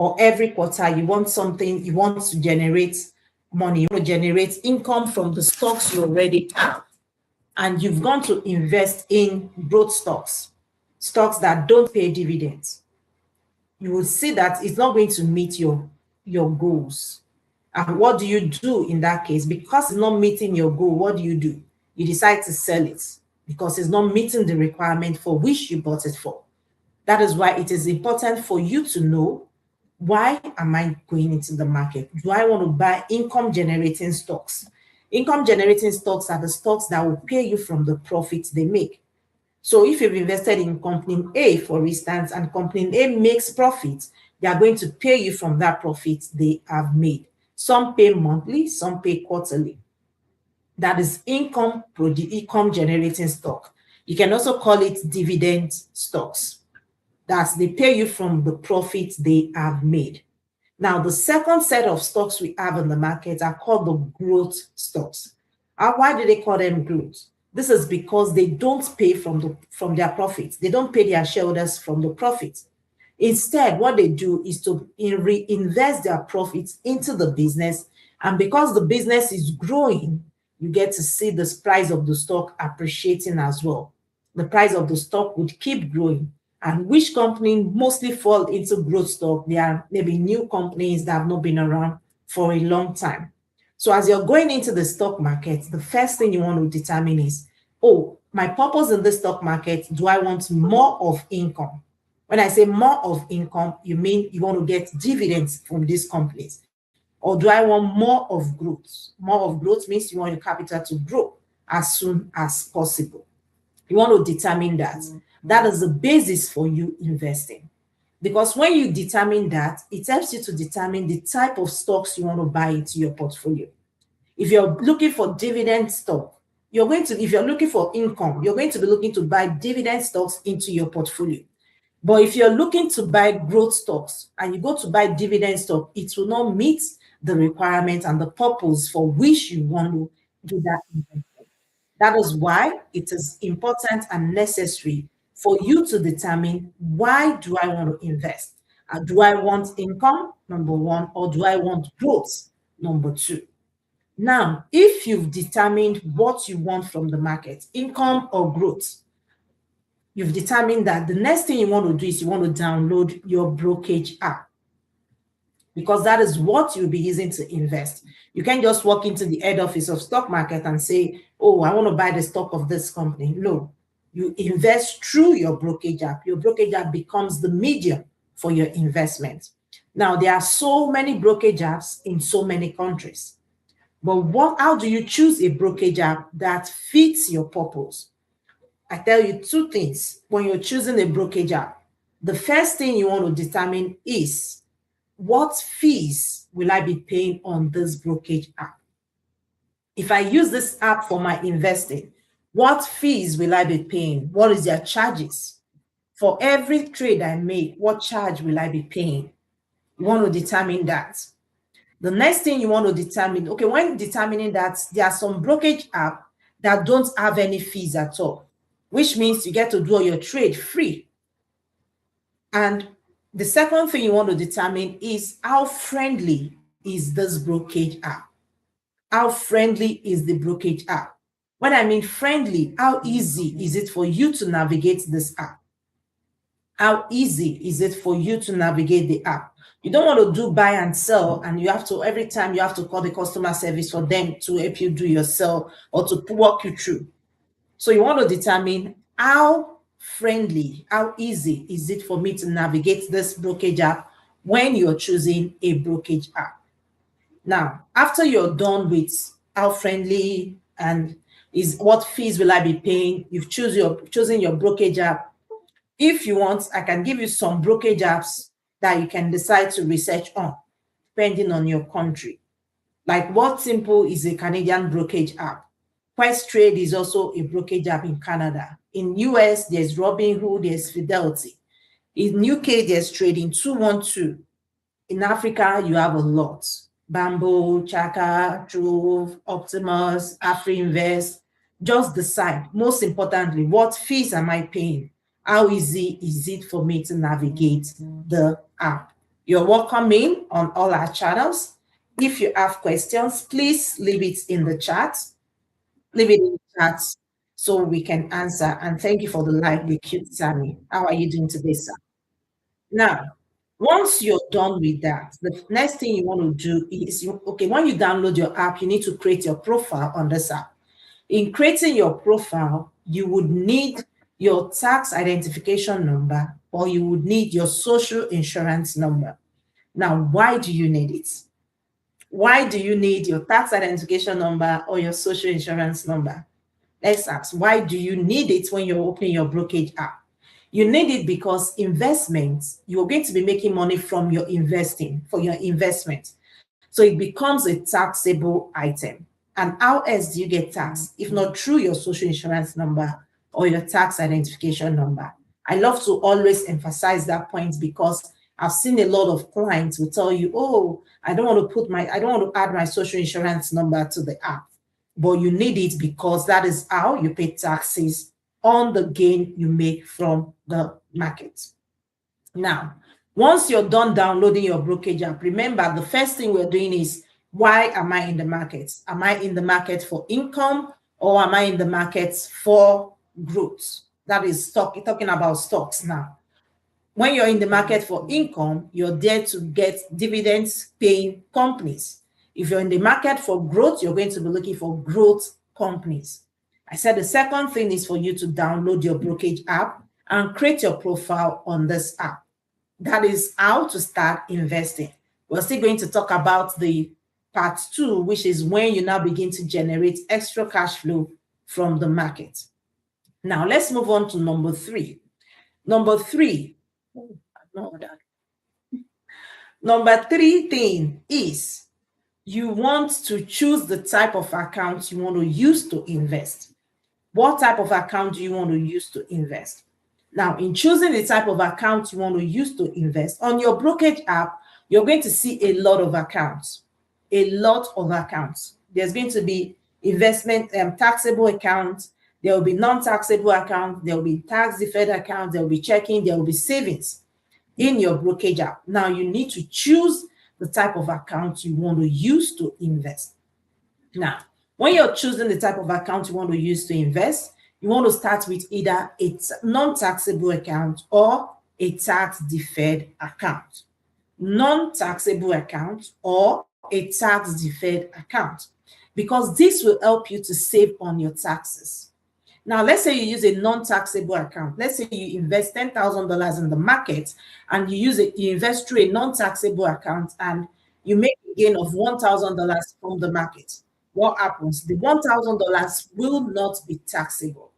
or every quarter you want something, you want to generate money, you want to generate income from the stocks you already have, and you've gone to invest in growth stocks, stocks that don't pay dividends, you will see that it's not going to meet your goals. And what do you do in that case? Because it's not meeting your goal, what do? You decide to sell it because it's not meeting the requirement for which you bought it for. That is why it is important for you to know, why am I going into the market? Do I want to buy income generating stocks? Income generating stocks are the stocks that will pay you from the profits they make. So if you've invested in company A, for instance, and company A makes profits, they are going to pay you from that profit they have made. Some pay monthly, some pay quarterly. That is income generating stock. You can also call it dividend stocks. That's they pay you from the profits they have made. Now, the second set of stocks we have in the market are called the growth stocks. Why do they call them growth? This is because they don't pay from their profits. They don't pay their shareholders from the profits. Instead, what they do is to reinvest their profits into the business. And because the business is growing, you get to see the price of the stock appreciating as well. The price of the stock would keep growing. And which company mostly fall into growth stock? They are maybe new companies that have not been around for a long time. So as you're going into the stock market, the first thing you want to determine is, oh, my purpose in the stock market, do I want more of income? When I say more of income, you mean you want to get dividends from these companies. Or do I want more of growth? More of growth means you want your capital to grow as soon as possible. You want to determine that. That is the basis for you investing. Because when you determine that, it helps you to determine the type of stocks you want to buy into your portfolio. If you're looking for dividend stock, if you're looking for income, you're going to be looking to buy dividend stocks into your portfolio. But if you're looking to buy growth stocks and you go to buy dividend stock, it will not meet the requirement and the purpose for which you want to do that investment. That is why it is important and necessary for you to determine, why do I want to invest? Do I want income, number one, or do I want growth, number two? Now, if you've determined what you want from the market, income or growth, you've determined that, the next thing you want to do is you want to download your brokerage app, because that is what you'll be using to invest. You can't just walk into the head office of stock market and say, oh, I want to buy the stock of this company. No, you invest through your brokerage app. Your brokerage app becomes the medium for your investment. Now, there are so many brokerage apps in so many countries. But how do you choose a brokerage app that fits your purpose? I tell you two things when you're choosing a brokerage app. The first thing you want to determine is, what fees will I be paying on this brokerage app? If I use this app for my investing, what fees will I be paying? What is their charges? For every trade I make, what charge will I be paying? You want to determine that. The next thing you want to determine, okay, when determining that, there are some brokerage apps that don't have any fees at all, which means you get to do your trade free. And the second thing you want to determine is, how friendly is this brokerage app? How friendly is the brokerage app? When I mean friendly, how easy is it for you to navigate this app? How easy is it for you to navigate the app? You don't want to do buy and sell, and every time you have to call the customer service for them to help you do your sell or to walk you through. So you want to determine, how friendly, how easy is it for me to navigate this brokerage app when you're choosing a brokerage app. Now, after you're done with how friendly and what fees will I be paying, you've chosen your brokerage app. If you want, I can give you some brokerage apps that you can decide to research on, depending on your country. Like What Simple is a Canadian brokerage app. Questrade is also a brokerage app in Canada. In US, there's Robinhood, there's Fidelity. In UK, there's Trading 212. In Africa, you have a lot. Bamboo, Chaka, Trove, Optimus, AfriInvest. Just decide, most importantly, what fees am I paying? How easy is it for me to navigate the app? You're welcome in on all our channels. If you have questions, please leave it in the chat. Leave it in the chat so we can answer. And thank you for the lively cute Sammy. How are you doing today, sir? Now, once you're done with that, the next thing you want to do is, okay, when you download your app, you need to create your profile on this app. In creating your profile, you would need your tax identification number or you would need your social insurance number. Now, why do you need it? Why do you need your tax identification number or your social insurance number? Let's ask, why do you need it when you're opening your brokerage app? You need it because investments, you're going to be making money from your investing, for your investment. So it becomes a taxable item. And how else do you get taxed if not through your social insurance number or your tax identification number? I love to always emphasize that point because I've seen a lot of clients who tell you, oh, I don't want to add my social insurance number to the app. But you need it because that is how you pay taxes on the gain you make from the market. Now, once you're done downloading your brokerage app, remember the first thing we're doing is, why am I in the market? Am I in the market for income or am I in the market for growth? That is talking about stocks now. When you're in the market for income, you're there to get dividends paying companies. If you're in the market for growth, you're going to be looking for growth companies. I said the second thing is for you to download your brokerage app and create your profile on this app. That is how to start investing. We're still going to talk about the part 2, which is when you now begin to generate extra cash flow from the market. Now, let's move on to number 3. Number 3 thing is you want to choose the type of account you want to use to invest. What type of account do you want to use to invest? Now, in choosing the type of account you want to use to invest, on your brokerage app, you're going to see a lot of accounts. A lot of accounts. There's going to be investment taxable accounts. There will be non-taxable accounts. There will be tax-deferred accounts. There will be checking. There will be savings in your brokerage app. Now, you need to choose the type of account you want to use to invest. Now, when you're choosing the type of account you want to use to invest, you want to start with either a non-taxable account or a tax-deferred account. Non-taxable account or a tax-deferred account, because this will help you to save on your taxes. Now, let's say you use a non-taxable account. Let's say you invest $10,000 in the market and you invest through a non-taxable account and you make a gain of $1,000 from the market. What happens? The $1,000 will not be taxable.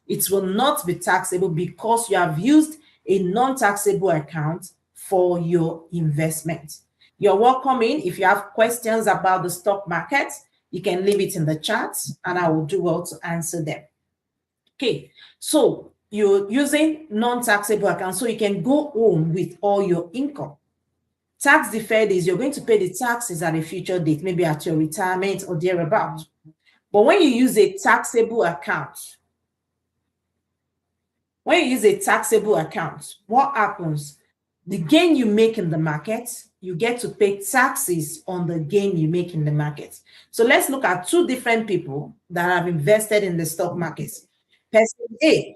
It will not be taxable because you have used a non-taxable account for your investment. You're welcome in. If you have questions about the stock market, you can leave it in the chat and I will do well to answer them. Okay, so you're using non-taxable accounts so you can go home with all your income. Tax deferred is you're going to pay the taxes at a future date, maybe at your retirement or thereabout. But when you use a taxable account, what happens? The gain you make in the market, you get to pay taxes on the gain you make in the market. So let's look at 2 different people that have invested in the stock market. Person A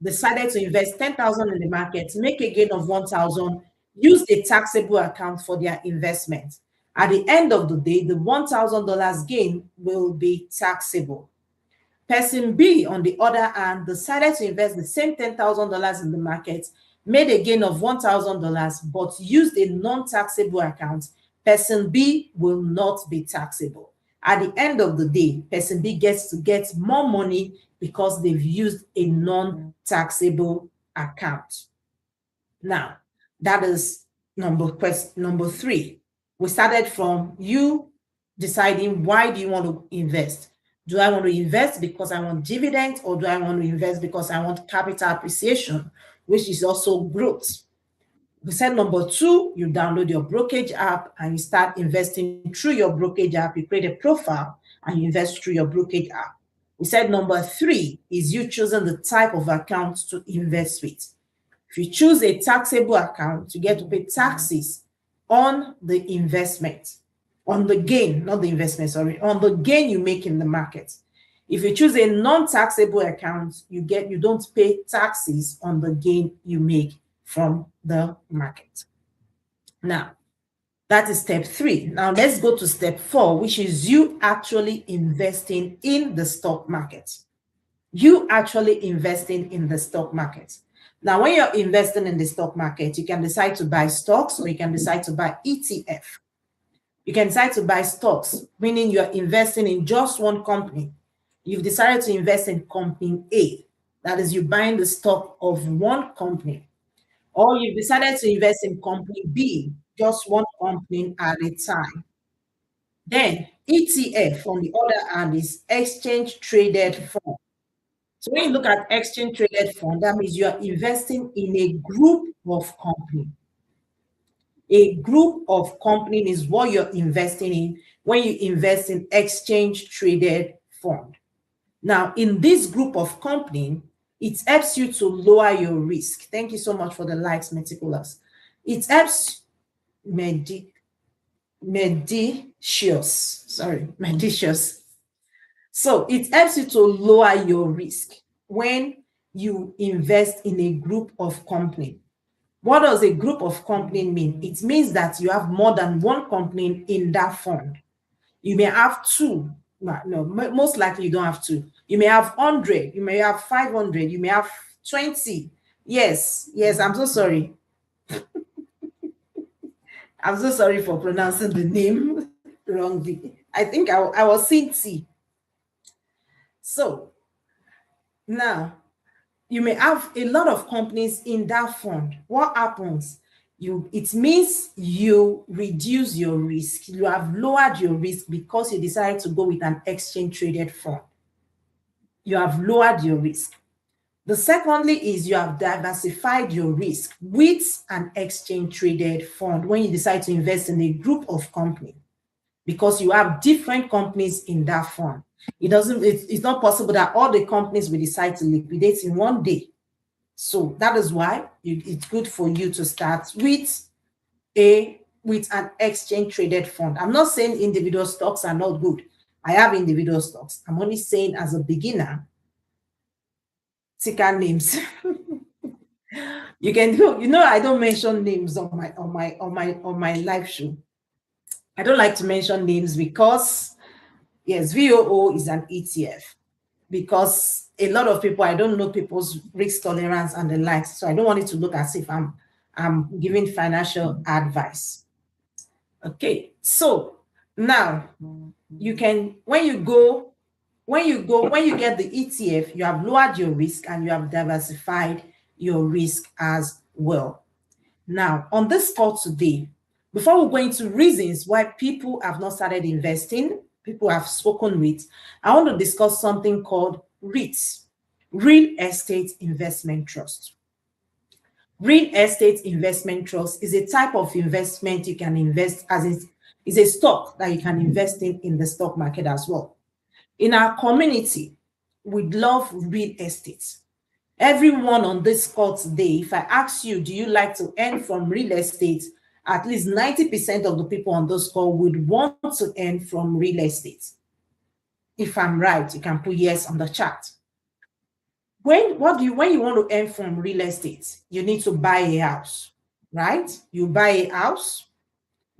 decided to invest 10,000 in the market, make a gain of 1,000, use a taxable account for their investment. At the end of the day, the $1,000 gain will be taxable. Person B, on the other hand, decided to invest the same $10,000 in the market, made a gain of $1,000, but used a non-taxable account. Person B will not be taxable. At the end of the day, person B gets to get more money because they've used a non-taxable account. Now, that is number 3. We started from you deciding, why do you want to invest? Do I want to invest because I want dividends, or do I want to invest because I want capital appreciation, which is also growth? We said number 2, you download your brokerage app and you start investing through your brokerage app. You create a profile and you invest through your brokerage app. We said number 3 is you choosing the type of account to invest with. If you choose a taxable account, you get to pay taxes on the investment, on the gain, not the investment, sorry, on the gain you make in the market. If you choose a non-taxable account, you don't pay taxes on the gain you make from the market. Now, that is step 3. Now let's go to step 4, which is you actually investing in the stock market. You actually investing in the stock market. Now, when you're investing in the stock market, you can decide to buy stocks or you can decide to buy ETF. You can decide to buy stocks, meaning you're investing in just one company. You've decided to invest in company A. That is, you're buying the stock of one company. Or you've decided to invest in company B, just one company at a time. Then ETF, on the other hand, is exchange traded fund. So when you look at exchange traded fund, that means you are investing in a group of companies. A group of companies is what you're investing in when you invest in exchange traded fund. Now, in this group of companies, it helps you to lower your risk. Thank you so much for the likes, Meticulous. It helps medicious. So it helps you to lower your risk when you invest in a group of company. What does a group of company mean? It means that you have more than one company in that fund. You may have 2. No, most likely you don't have 2. You may have 100, you may have 500, you may have 20. Yes, I'm so sorry. I'm so sorry for pronouncing the name wrongly. I think I was saying T. So now you may have a lot of companies in that fund. What happens? It means you reduce your risk. You have lowered your risk because you decided to go with an exchange traded fund. You have lowered your risk. The secondly is you have diversified your risk with an exchange traded fund when you decide to invest in a group of companies, because you have different companies in that fund. It's not possible that all the companies will decide to liquidate in one day. So that is why it's good for you to start with an exchange traded fund. I'm not saying individual stocks are not good. I have individual stocks. I'm only saying as a beginner, ticker names. You can do, I don't mention names on my live show. I don't like to mention names because yes, VOO is an ETF. Because a lot of people, I don't know people's risk tolerance and the likes. So I don't want it to look as if I'm giving financial advice. Okay, so now you can, when you get the ETF, you have lowered your risk and you have diversified your risk as well. Now, on this call today, before we go into reasons why people have not started investing, people have spoken with, I want to discuss something called REITs, Real Estate Investment Trust. Real Estate Investment Trust is a type of investment you can invest, as is a stock that you can invest in the stock market as well. In our community, we love real estate. Everyone on this call today, if I ask you, do you like to earn from real estate? At least 90% of the people on this call would want to earn from real estate. If I'm right, you can put yes on the chat. When you want to earn from real estate, you need to buy a house, right? You buy a house.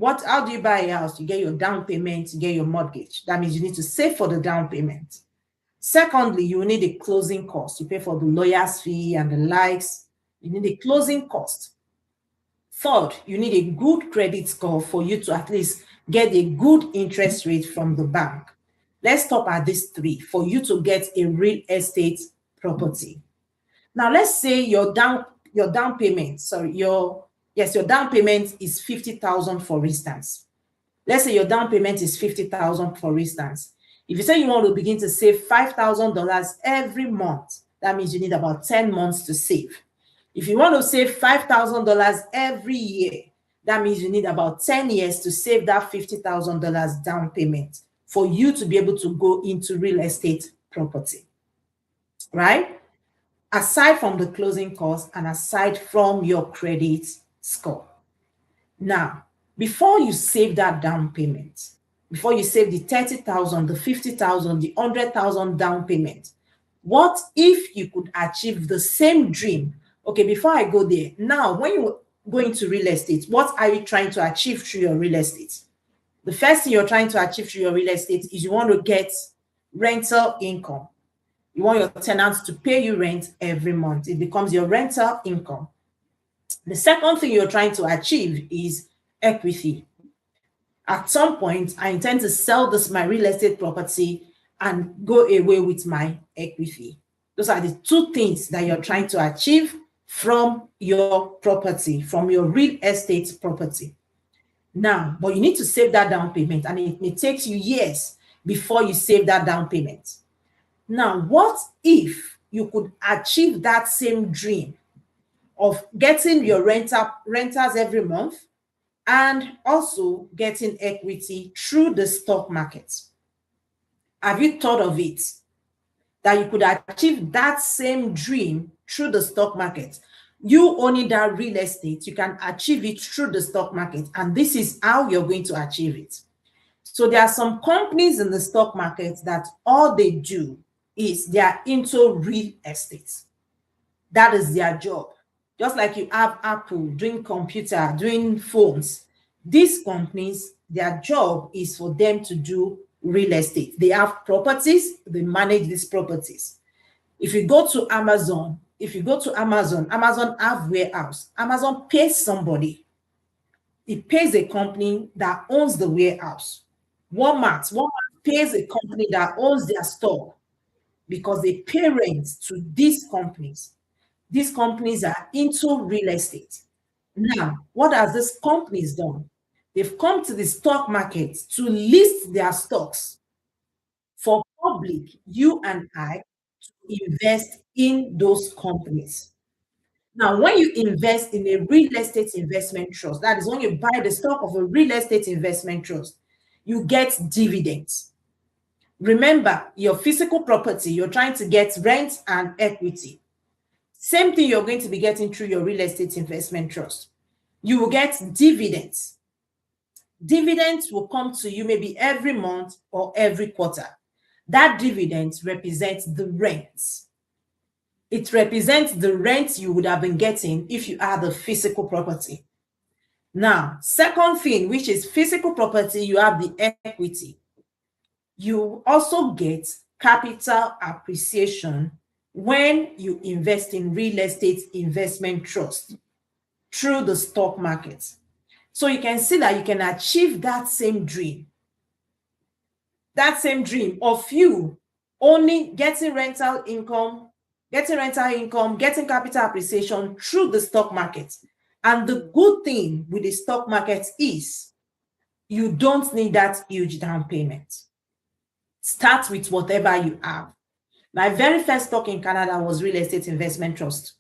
How do you buy a house? You get your down payment, you get your mortgage. That means you need to save for the down payment. Secondly, you need a closing cost. You pay for the lawyer's fee and the likes. You need a closing cost. Third, you need a good credit score for you to at least get a good interest rate from the bank. Let's stop at these 3 for you to get a real estate property. Now, let's say your down payment is 50,000 for instance. Let's say your down payment is 50,000 for instance. If you say you want to begin to save $5,000 every month, that means you need about 10 months to save. If you want to save $5,000 every year, that means you need about 10 years to save that $50,000 down payment for you to be able to go into real estate property, right? Aside from the closing cost and aside from your credit score. Now, Before you save that down payment, before you save the 30,000, the 50,000, the 100,000 down payment, what if you could achieve the same dream? Okay, before I go there, now when you go into real estate, what are you trying to achieve through your real estate? The first thing you're trying to achieve through your real estate is you want to get rental income. You want your tenants to pay you rent every month. It becomes your rental income. The second thing you're trying to achieve is equity. At some point, I intend to sell this my real estate property and go away with my equity. Those are the two things that you're trying to achieve from your property, from your real estate property. Now, but you need to save that down payment, and it takes you years before you save that down payment. Now, what if you could achieve that same dream of getting your renters every month and also getting equity through the stock market? Have you thought of it? That you could achieve that same dream through the stock market. You owning that real estate, you can achieve it through the stock market, and this is how you're going to achieve it. So there are some companies in the stock market that all they do is they are into real estate. That is their job. Just like you have Apple doing computer, doing phones. These companies, their job is for them to do real estate. They have properties, they manage these properties. If you go to Amazon, Amazon have warehouse. Amazon pays somebody. It pays a company that owns the warehouse. Walmart pays a company that owns their store because they pay rent to these companies. These companies are into real estate. Now, what has these companies done? They've come to the stock market to list their stocks for public, you and I, to invest in those companies. Now, when you invest in a real estate investment trust, that is when you buy the stock of a real estate investment trust, you get dividends. Remember, your physical property, you're trying to get rent and equity. Same thing you're going to be getting through your real estate investment trust. You will get dividends. Dividends will come to you maybe every month or every quarter. That dividend represents the rent. It represents the rent you would have been getting if you had the physical property. Now, second thing, which is physical property, you have the equity. You also get capital appreciation when you invest in real estate investment trust through the stock market. So you can see that you can achieve that same dream of you only getting rental income, getting capital appreciation through the stock market. And the good thing with the stock market is you don't need that huge down payment. Start with whatever you have. My very first stock in Canada was real estate investment trust.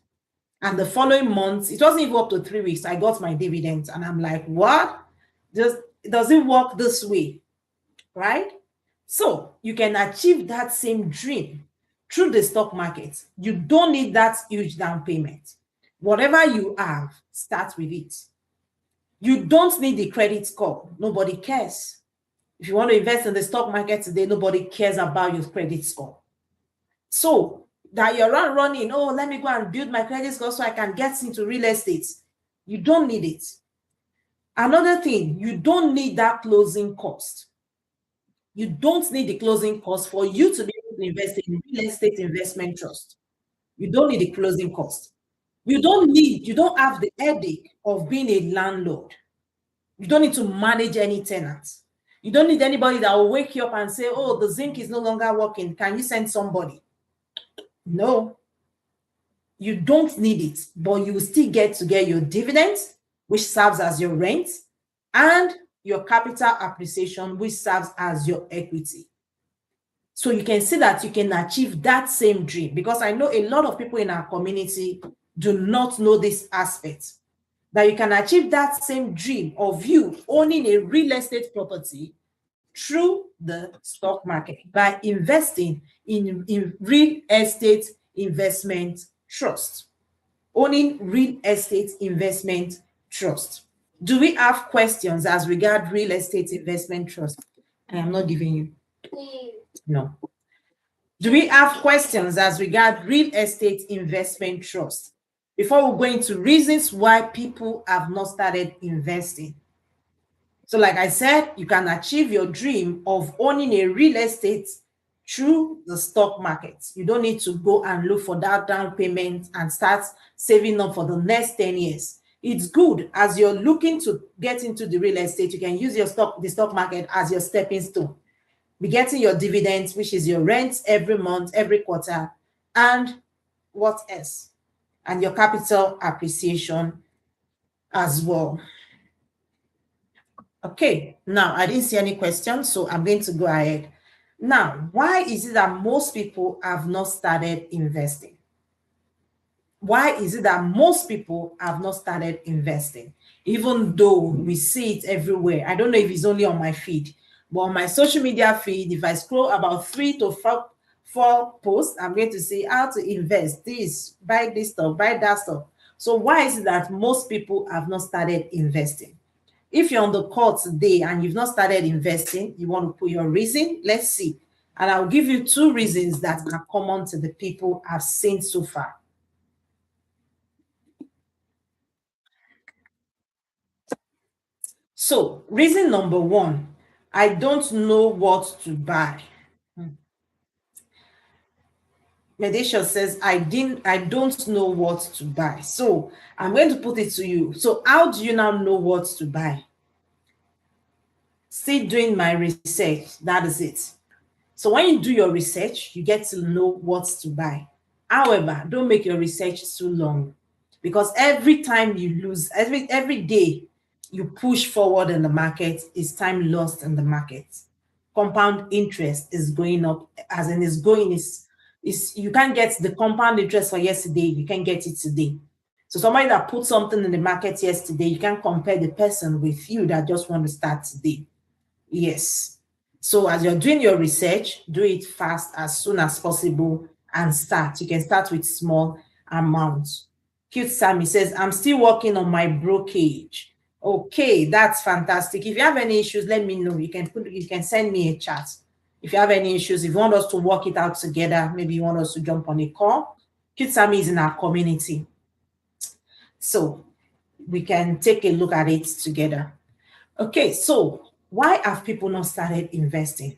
And the following month, it wasn't even up to 3 weeks, I got my dividends. And I'm like, what? Does it work this way? Right? So you can achieve that same dream through the stock market. You don't need that huge down payment. Whatever you have, start with it. You don't need the credit score. Nobody cares. If you want to invest in the stock market today, nobody cares about your credit score. So that you're running, oh, let me go and build my credit score so I can get into real estate. You don't need it. Another thing, you don't need that closing cost. You don't need the closing cost for you to be able to invest in real estate investment trust. You don't need the closing cost. You don't have the headache of being a landlord. You don't need to manage any tenants. You don't need anybody that will wake you up and say, oh, the zinc is no longer working. Can you send somebody? No, you don't need it, but you will still get your dividends, which serves as your rent, and your capital appreciation, which serves as your equity. So you can see that you can achieve that same dream, because I know a lot of people in our community do not know this aspect, that you can achieve that same dream of you owning a real estate property through the stock market by investing in real estate investment trust, owning real estate investment trust. Do we have questions as regard real estate investment trust? I am not giving you. No. Do we have questions as regard real estate investment trust? Before we go into reasons why people have not started investing. So like I said, you can achieve your dream of owning a real estate through the stock market. You don't need to go and look for that down payment and start saving up for the next 10 years. It's good as you're looking to get into the real estate, you can use the stock market as your stepping stone. Be getting your dividends, which is your rent every month, every quarter, and what else? And your capital appreciation as well. Okay, now I didn't see any questions, so I'm going to go ahead. Now, why is it that most people have not started investing? Why is it that most people have not started investing? Even though we see it everywhere. I don't know if it's only on my feed, but on my social media feed, if I scroll about 3 to 4 posts, I'm going to see how to invest this, buy this stuff, buy that stuff. So why is it that most people have not started investing? If you're on the call today and you've not started investing, you want to put your reason, let's see. And I'll give you 2 reasons that are common to the people I've seen so far. So, reason number 1, I don't know what to buy. Medesha says, I don't know what to buy. So, I'm going to put it to you. So, how do you now know what to buy? Still doing my research. That is it. So when you do your research, you get to know what to buy. However, don't make your research too long, because every time you lose, every day you push forward in the market is time lost in the market. Compound interest is going up, as in is you can't get the compound interest for yesterday, you can get it today. So somebody that put something in the market yesterday, you can't compare the person with you that just want to start today. Yes. So as you're doing your research, do it fast as soon as possible and start. You can start with small amounts. Cute Sammy says, I'm still working on my brokerage. Okay, that's fantastic. If you have any issues, let me know. You can send me a chat. If you have any issues, if you want us to work it out together, maybe you want us to jump on a call. Cute Sammy is in our community. So we can take a look at it together. Okay, so why have people not started investing?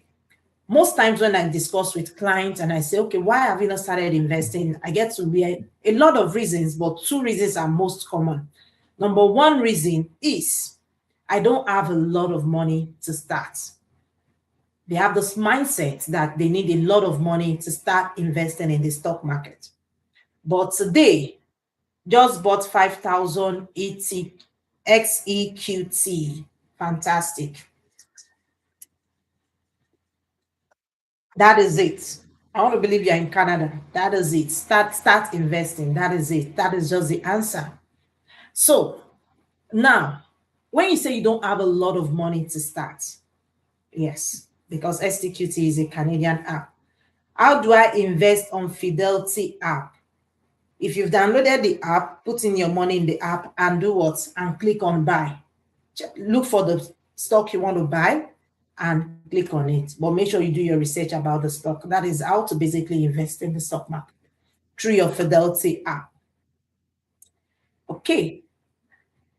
Most times when I discuss with clients and I say, okay, why have you not started investing? I get to be a lot of reasons, but 2 reasons are most common. Number 1 reason is I don't have a lot of money to start. They have this mindset that they need a lot of money to start investing in the stock market. But today, just bought 5,000 XEQT. Fantastic. That is it. I want to believe you're in Canada. That is it. Start investing. That is it. That is just the answer. So now, when you say you don't have a lot of money to start, yes, because STQT is a Canadian app. How do I invest on Fidelity app? If you've downloaded the app, put in your money in the app and do what? And click on buy. Look for the stock you want to buy and click on it. But make sure you do your research about the stock. That is how to basically invest in the stock market through your Fidelity app. Okay.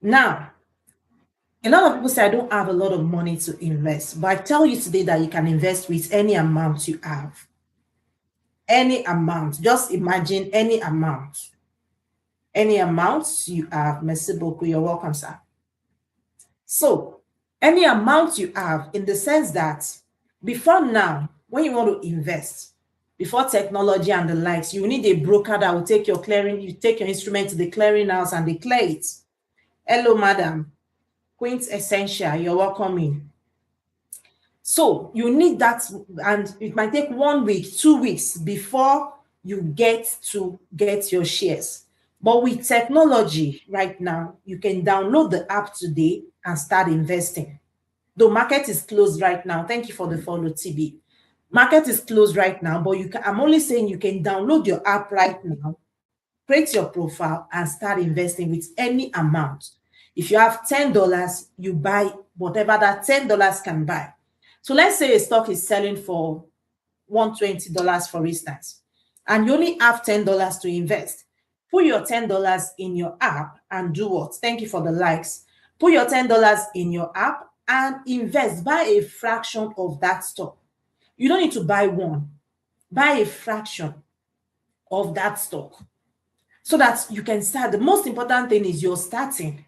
Now, a lot of people say, I don't have a lot of money to invest. But I tell you today that you can invest with any amount you have. Any amount. Just imagine any amount. Any amounts you have. Merci beaucoup. You're welcome, sir. So, any amount you have, in the sense that before now, when you want to invest, before technology and the likes, you need a broker that will take your clearing, you take your instrument to the clearinghouse and they clear it. Hello, madam. Queen's Essential, you're welcome in. So you need that, and it might take 1 week, 2 weeks before you get to get your shares. But with technology right now, you can download the app today and start investing. The market is closed right now. Thank you for the follow, TB. Market is closed right now, but I'm only saying you can download your app right now, create your profile, and start investing with any amount. If you have $10, you buy whatever that $10 can buy. So let's say a stock is selling for $120, for instance, and you only have $10 to invest. Put your $10 in your app and do what? Thank you for the likes. Put your $10 in your app and invest. Buy a fraction of that stock. You don't need to buy one. Buy a fraction of that stock so that you can start. The most important thing is you're starting,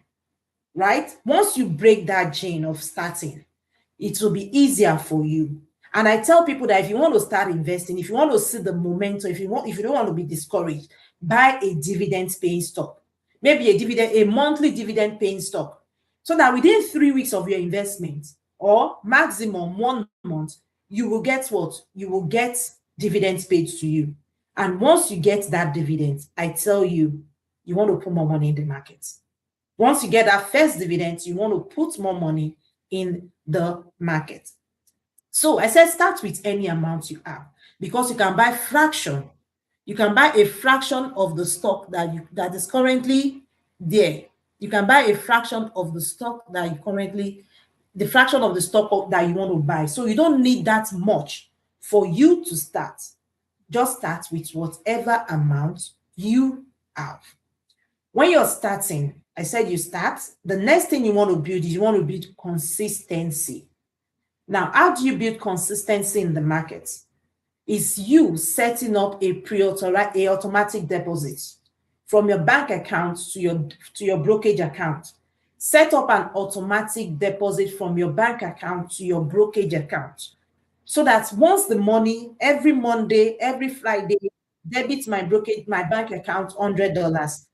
right? Once you break that chain of starting, it will be easier for you. And I tell people that if you want to start investing, if you want to see the momentum, if you don't want to be discouraged, buy a dividend paying stock. Maybe a monthly dividend paying stock. So that within 3 weeks of your investment, or maximum 1 month, you will get what? You will get dividends paid to you. And once you get that dividend, I tell you, you want to put more money in the market. Once you get that first dividend, you want to put more money in the market. So I said start with any amount you have, because you can buy fraction. You can buy a fraction of the stock that is currently there. You can buy a fraction of the stock that you currently, the fraction of the stock that you want to buy. So you don't need that much for you to start. Just start with whatever amount you have. When you're starting, I said you start. The next thing you want to build is you want to build consistency. Now, how do you build consistency in the market? Is you setting up a automatic deposit from your bank account to your brokerage account. Set up an automatic deposit from your bank account to your brokerage account, so that once the money, every Monday, every Friday, debits my bank account $100.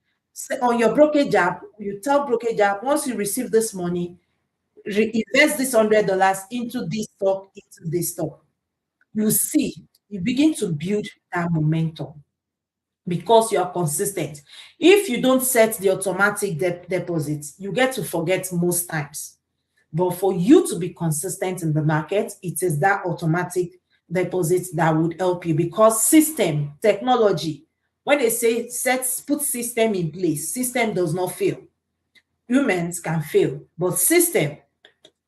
On your brokerage app, you tell brokerage app, once you receive this money, reinvest this $100 into this stock, into this stock. You see, you begin to build that momentum because you are consistent. If you don't set the automatic deposits, you get to forget most times. But for you to be consistent in the market, it is that automatic deposit that would help you, because system, technology, when they say put system in place, system does not fail. Humans can fail, but system,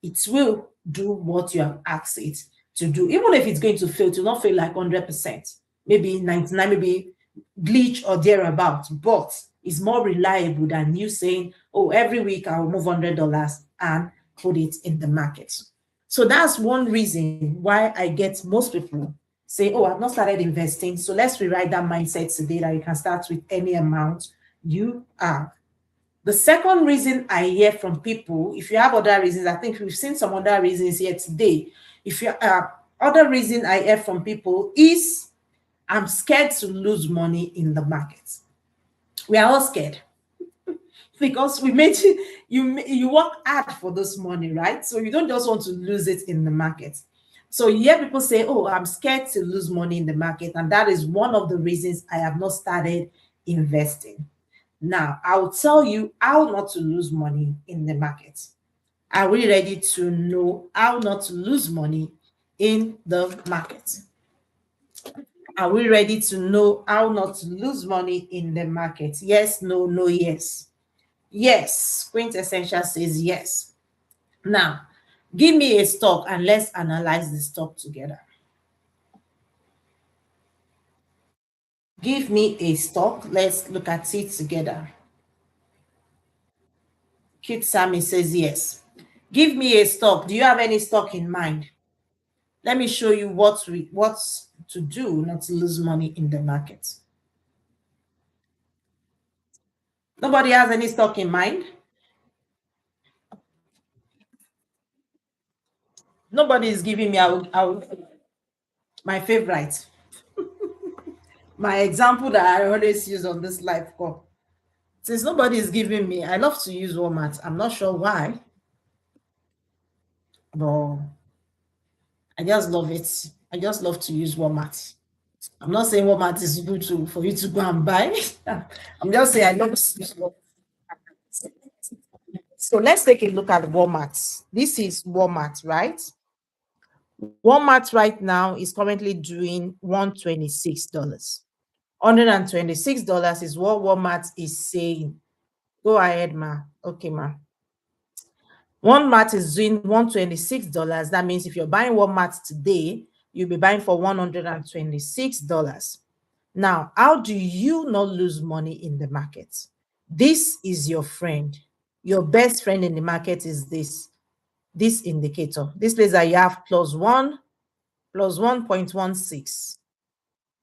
it will do what you have asked it to do. Even if it's going to fail, it will not fail like 100%, maybe 99, maybe glitch or thereabout, but it's more reliable than you saying, oh, every week I'll move $100 and put it in the market. So that's one reason why I get most people say, oh, I've not started investing. So let's rewrite that mindset today that you can start with any amount you have. The second reason I hear from people, if you have other reasons, I think we've seen some other reasons here today. If you other reason I hear from people is, I'm scared to lose money in the market. We are all scared because we made you work hard for this money, right? So you don't just want to lose it in the market. So you hear people say, oh, I'm scared to lose money in the market. And that is one of the reasons I have not started investing. Now, I'll tell you how not to lose money in the market. Are we ready to know how not to lose money in the market? Are we ready to know how not to lose money in the market? Yes, no, no, yes. Yes, Quintessential says yes. Now, give me a stock and let's analyze the stock together. Give me a stock. Let's look at it together. Kid Sammy says yes. Give me a stock. Do you have any stock in mind? Let me show you what to do not to lose money in the market. Nobody has any stock in mind? Nobody is giving me my favorite. My example that I always use on this live call. Since nobody is giving me, I love to use Walmart. I'm not sure why, but I just love it. I just love to use Walmart. I'm not saying Walmart is good for you to go and buy. I'm just saying I love to use Walmart. So let's take a look at Walmart. This is Walmart, right? Walmart right now is currently doing $126. $126 is what Walmart is saying. Go ahead, ma. Okay, ma. Walmart is doing $126. That means if you're buying Walmart today, you'll be buying for $126. Now, how do you not lose money in the market? This is your friend. Your best friend in the market is this indicator. This place that you have plus 1.16.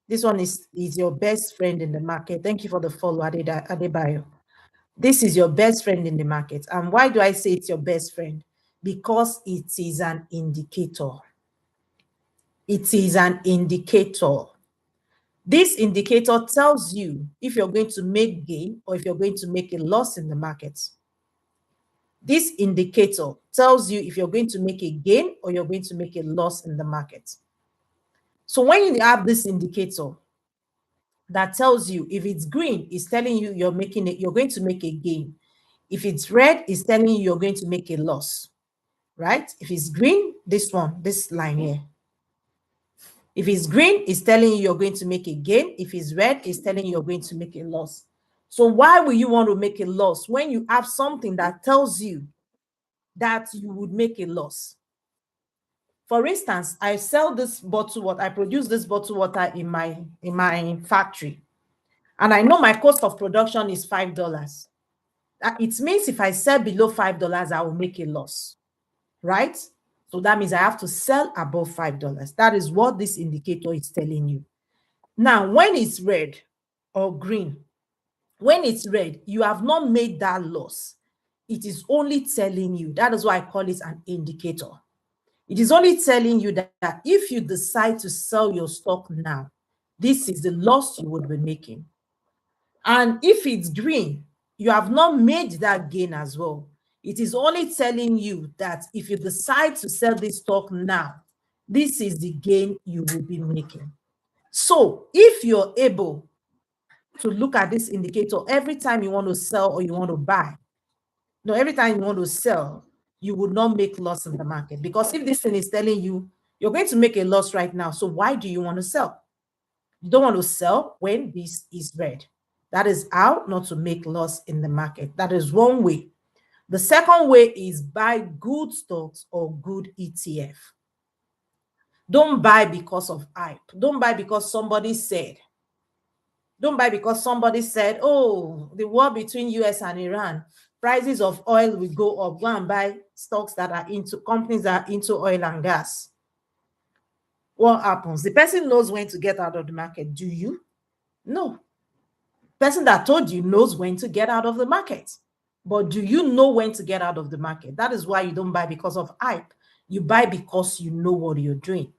This one is your best friend in the market. Thank you for the follow, Adebayo. This is your best friend in the market. And why do I say it's your best friend? Because it is an indicator. It is an indicator. This indicator tells you if you're going to make gain or if you're going to make a loss in the market. This indicator tells you if you're going to make a gain or you're going to make a loss in the market. So when you have this indicator that tells you if it's green, it's telling you you're going to make a gain. If it's red, it's telling you you're going to make a loss, right? If it's green, this line here. If it's green, it's telling you you're going to make a gain. If it's red, it's telling you you're going to make a loss. So why will you want to make a loss when you have something that tells you that you would make a loss? For instance, I sell this bottle water. I produce this bottle water in my factory, and I know my cost of production is $5. It means if I sell below $5, I will make a loss, right? So that means I have to sell above $5. That is what this indicator is telling you. Now, when it's red or green, when it's red, you have not made that loss. It is only telling you, that is why I call it an indicator. It is only telling you that if you decide to sell your stock now, this is the loss you would be making. And if it's green, you have not made that gain as well. It is only telling you that if you decide to sell this stock now, this is the gain you will be making. So if you're able to look at this indicator every time you want to sell or you want to buy, no, every time you want to sell, you would not make loss in the market. Because if this thing is telling you you're going to make a loss right now, so why do you want to sell? You don't want to sell when this is red. That is how not to make loss in the market. That is one way. The second way is buy good stocks or good ETF. Don't buy because of hype. Don't buy because somebody said. Don't buy because somebody said, oh, the war between US and Iran, prices of oil will go up. Go and buy stocks that are into companies that are into oil and gas. What happens? The person knows when to get out of the market. Do you? No. The person that told you knows when to get out of the market. But do you know when to get out of the market? That is why you don't buy because of hype. You buy because you know what you're doing.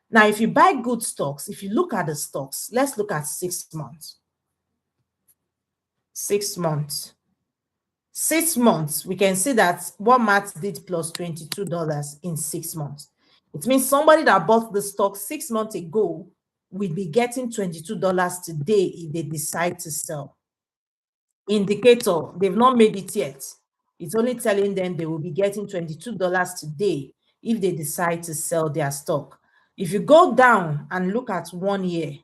Now, if you buy good stocks, if you look at the stocks, let's look at 6 months. 6 months. 6 months, we can see that Walmart did plus $22 in 6 months. It means somebody that bought the stock 6 months ago will be getting $22 today if they decide to sell. Indicator, they've not made it yet. It's only telling them they will be getting $22 today if they decide to sell their stock. If you go down and look at 1 year,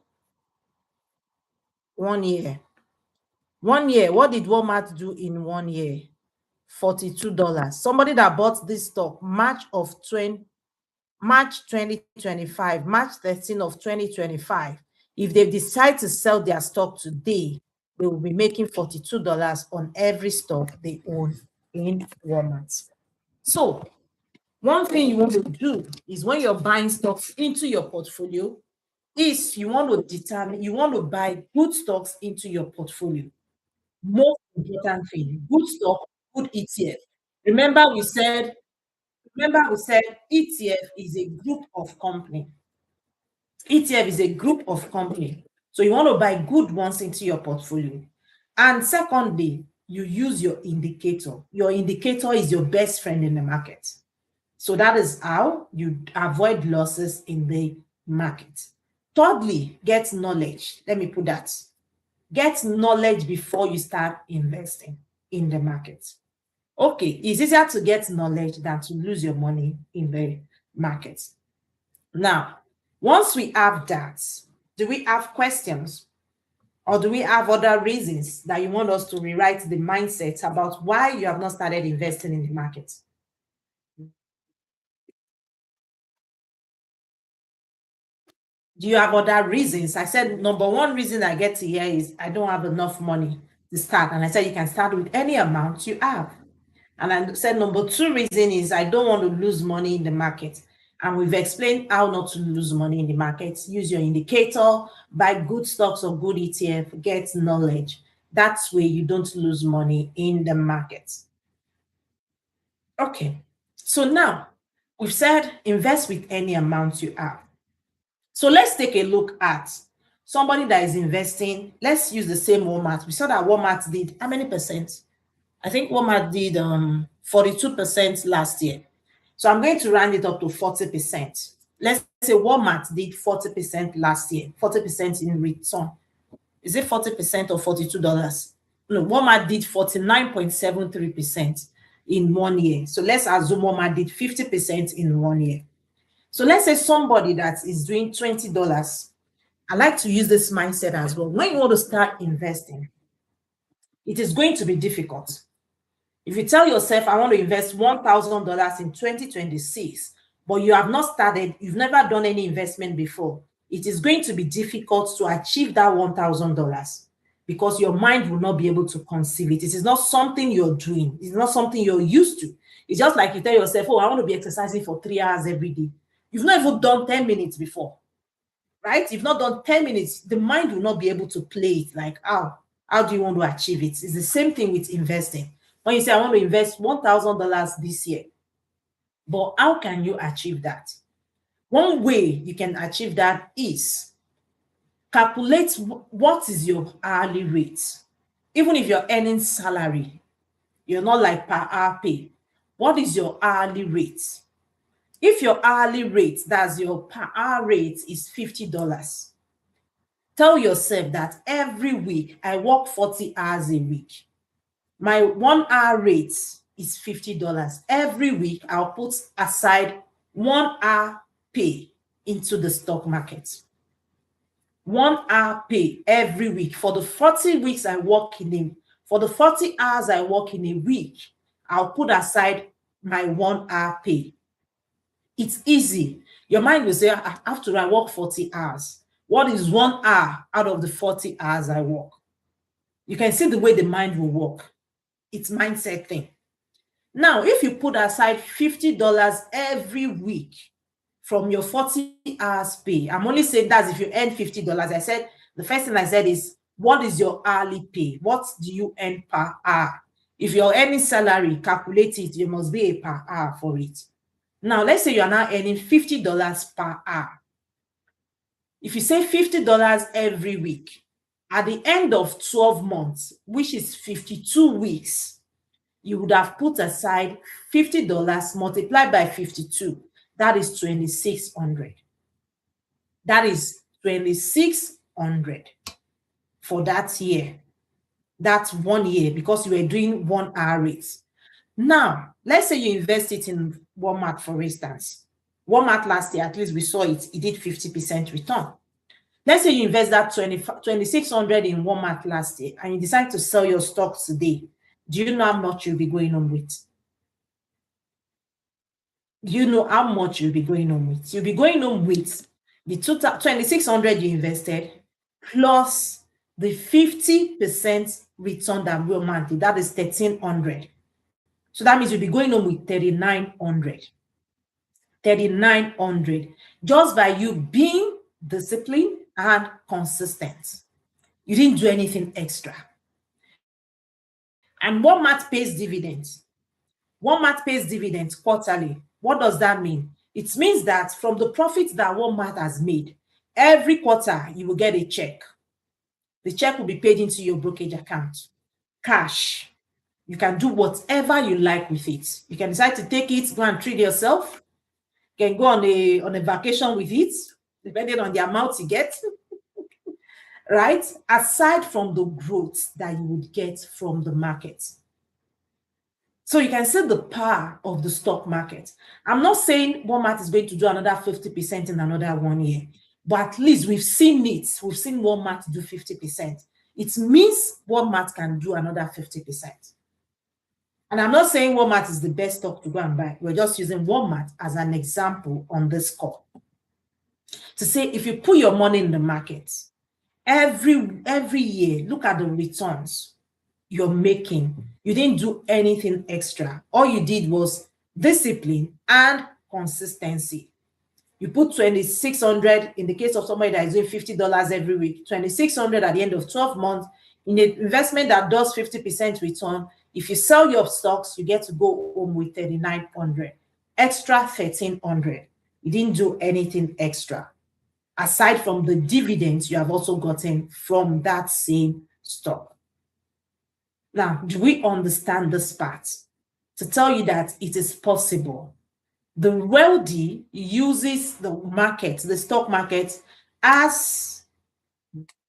1 year, 1 year, what did Walmart do in 1 year? $42. Somebody that bought this stock March 2025, March 13 of 2025, if they decide to sell their stock today, they will be making $42 on every stock they own in Walmart. So one thing you want to do is when you're buying stocks into your portfolio, is you want to buy good stocks into your portfolio. Most important thing, good stock, good ETF. Remember we said ETF is a group of company. ETF is a group of company. So you want to buy good ones into your portfolio. And secondly, you use your indicator. Your indicator is your best friend in the market. So that is how you avoid losses in the market. Thirdly, get knowledge. Let me put that. Get knowledge before you start investing in the market. Okay, it's easier to get knowledge than to lose your money in the market. Now, once we have that, do we have questions? Or do we have other reasons that you want us to rewrite the mindset about why you have not started investing in the market? Do you have other reasons? I said, number one reason I get to hear is I don't have enough money to start. And I said, you can start with any amount you have. And I said, number two reason is I don't want to lose money in the market. And we've explained how not to lose money in the market. Use your indicator, buy good stocks or good ETF, get knowledge. That's where you don't lose money in the market. Okay. So now we've said invest with any amount you have. So let's take a look at somebody that is investing. Let's use the same Walmart. We saw that Walmart did how many percent? I think Walmart did 42% last year. So I'm going to round it up to 40%. Let's say Walmart did 40% last year, 40% in return. Is it 40% or $42? No, Walmart did 49.73% in 1 year. So let's assume Walmart did 50% in 1 year. So let's say somebody that is doing $20. I like to use this mindset as well. When you want to start investing, it is going to be difficult. If you tell yourself, I want to invest $1,000 in 2026, but you have not started, you've never done any investment before, it is going to be difficult to achieve that $1,000 because your mind will not be able to conceive it. It is not something you're doing. It's not something you're used to. It's just like you tell yourself, oh, I want to be exercising for 3 hours every day. You've not even done 10 minutes before, right? You've not done 10 minutes. The mind will not be able to play it like, how do you want to achieve it? It's the same thing with investing. When you say, I want to invest $1,000 this year, but how can you achieve that? One way you can achieve that is calculate what is your hourly rate. Even if you're earning salary, you're not like per hour pay. What is your hourly rate? If your hourly rate, that's your per hour rate, is $50, tell yourself that every week I work 40 hours a week. My 1 hour rate is $50. Every week, I'll put aside 1 hour pay into the stock market. 1 hour pay every week. For the 40 weeks I work in a, for the 40 hours I work in a week, I'll put aside my 1 hour pay. It's easy. Your mind will say, after I work 40 hours, what is 1 hour out of the 40 hours I work? You can see the way the mind will work. It's mindset thing. Now, if you put aside $50 every week from your 40 hours pay, I'm only saying that's if you earn $50. I said, the first thing I said is, what is your hourly pay? What do you earn per hour? If you're earning salary, calculate it. There must be a per hour for it. Now, let's say you're now earning $50 per hour. If you say $50 every week, at the end of 12 months, which is 52 weeks, you would have put aside $50 multiplied by 52. That is $2,600. That is $2,600 for that year. That's 1 year because you were doing 1 hour rates. Now, let's say you invest it in Walmart, for instance. Walmart last year, at least we saw it did 50% return. Let's say you invest that $2,600 in Walmart last year and you decide to sell your stocks today. Do you know how much you'll be going home with? Do you know how much you'll be going home with? You'll be going home with the $2,600 you invested plus the 50% return that Walmart did. That is $1,300. So that means you'll be going home with $3,900. $3,900 just by you being disciplined and consistent. You didn't do anything extra. And Walmart pays dividends. Walmart pays dividends quarterly. What does that mean? It means that from the profits that Walmart has made, every quarter you will get a check. The check will be paid into your brokerage account. Cash. You can do whatever you like with it. You can decide to take it, go and treat yourself. You can go on a vacation with it, depending on the amount you get. Right? Aside from the growth that you would get from the market. So you can see the power of the stock market. I'm not saying Walmart is going to do another 50% in another 1 year, but at least we've seen it. We've seen Walmart do 50%. It means Walmart can do another 50%. And I'm not saying Walmart is the best stock to go and buy. We're just using Walmart as an example on this call. to say if you put your money in the market every year, look at the returns you're making. You didn't do anything extra. All you did was discipline and consistency. You put 2,600 in the case of somebody that is doing $50 every week, 2,600 at the end of 12 months in an investment that does 50% return. If you sell your stocks, you get to go home with 3,900, extra 1,300. You didn't do anything extra. Aside from the dividends you have also gotten from that same stock. Now, do we understand this part? To tell you that it is possible. The wealthy uses the market, the stock market, as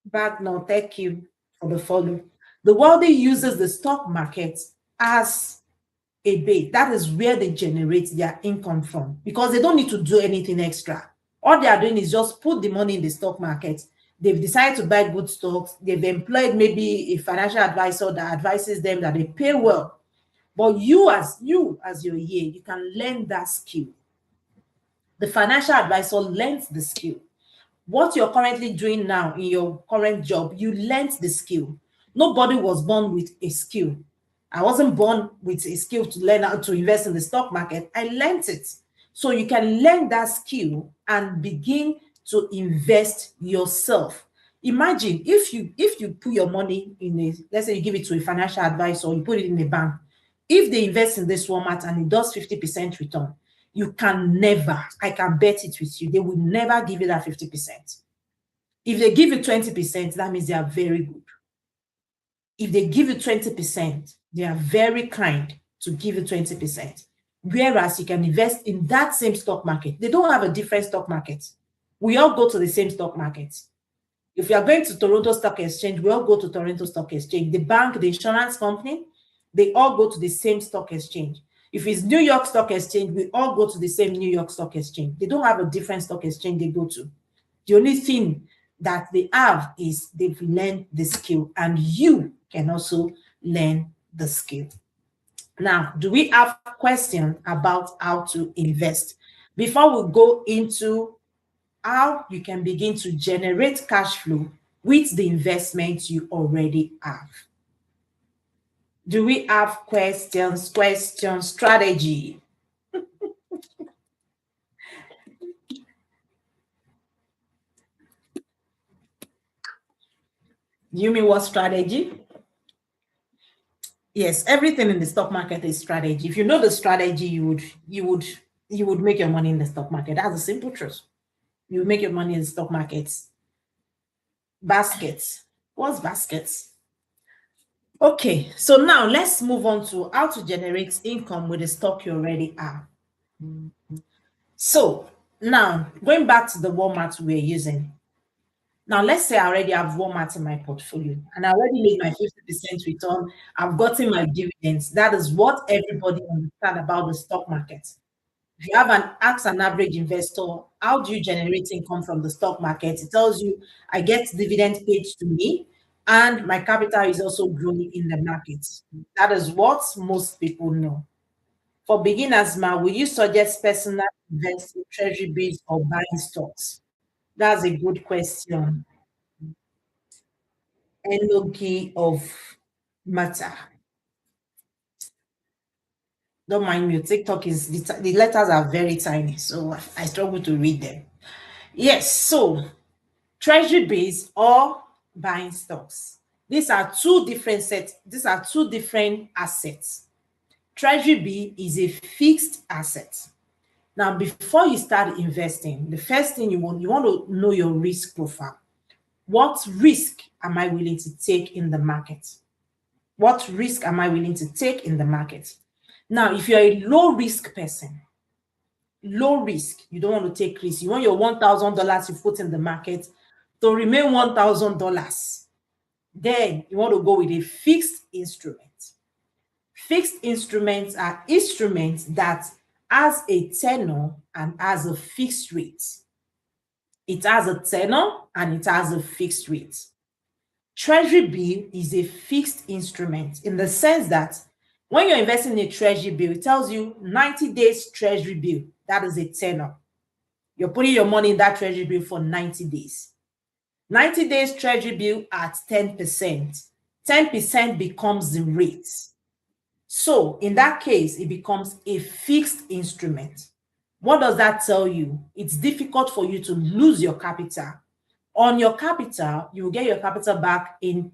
back now. Thank you for the follow. The wealthy uses the stock market as a bait. That is where they generate their income from, because they don't need to do anything extra. All they are doing is just put the money in the stock market. They've decided to buy good stocks. They've employed maybe a financial advisor that advises them that they pay well. But you as your year, you can learn that skill. The financial advisor learns the skill. What you're currently doing now in your current job, you learned the skill. Nobody was born with a skill. I wasn't born with a skill to learn how to invest in the stock market. I learned it. So you can learn that skill and begin to invest yourself. Imagine if you put your money in a, let's say you give it to a financial advisor, or you put it in a bank. If they invest in this format and it does 50% return, you can never, I can bet it with you, they will never give you that 50%. If they give you 20%, that means they are very good. If they give you 20%, they are very kind to give you 20%. Whereas you can invest in that same stock market. They don't have a different stock market. We all go to the same stock market. If you are going to Toronto Stock Exchange, we all go to Toronto Stock Exchange. The bank, the insurance company, they all go to the same stock exchange. If it's New York Stock Exchange, we all go to the same New York Stock Exchange. They don't have a different stock exchange they go to. The only thing that they have is they've learned the skill, and you can also learn the skill. Now, do we have questions about how to invest? Before we go into how you can begin to generate cash flow with the investments you already have. Do we have questions? Strategy. You mean what strategy? Yes, everything in the stock market is strategy. If you know the strategy, you would make your money in the stock market. That's a simple truth. You make your money in the stock markets. Baskets. What's baskets? Okay, so now let's move on to how to generate income with the stock you already have. So now going back to the Walmart we're using. Now, let's say I already have Walmart in my portfolio and I already made my 50% return. I've gotten my dividends. That is what everybody understands about the stock market. If you have ask an average investor, how do you generate income from the stock market? It tells you, I get dividend paid to me and my capital is also growing in the market. That is what most people know. For beginners, will you suggest personal investing, treasury bills, or buying stocks? That's a good question. Energy of matter. Don't mind me. TikTok is the letters are very tiny, so I struggle to read them. Yes, so treasury bills or buying stocks. These are two different sets. These are two different assets. Treasury bill is a fixed asset. Now, before you start investing, the first thing you want to know your risk profile. What risk am I willing to take in the market? What risk am I willing to take in the market? Now, if you're a low risk person, low risk, you don't want to take risk. You want your $1,000 you put in the market to remain $1,000. Then you want to go with a fixed instrument. Fixed instruments are instruments that has a tenor and has a fixed rate. It has a tenor and it has a fixed rate. Treasury bill is a fixed instrument in the sense that when you're investing in a treasury bill, it tells you 90 days treasury bill. That is a tenor. You're putting your money in that treasury bill for 90 days. 90 days treasury bill at 10%. 10% becomes the rate. So in that case, it becomes a fixed instrument. What does that tell you? It's difficult for you to lose your capital. On your capital, you will get your capital back in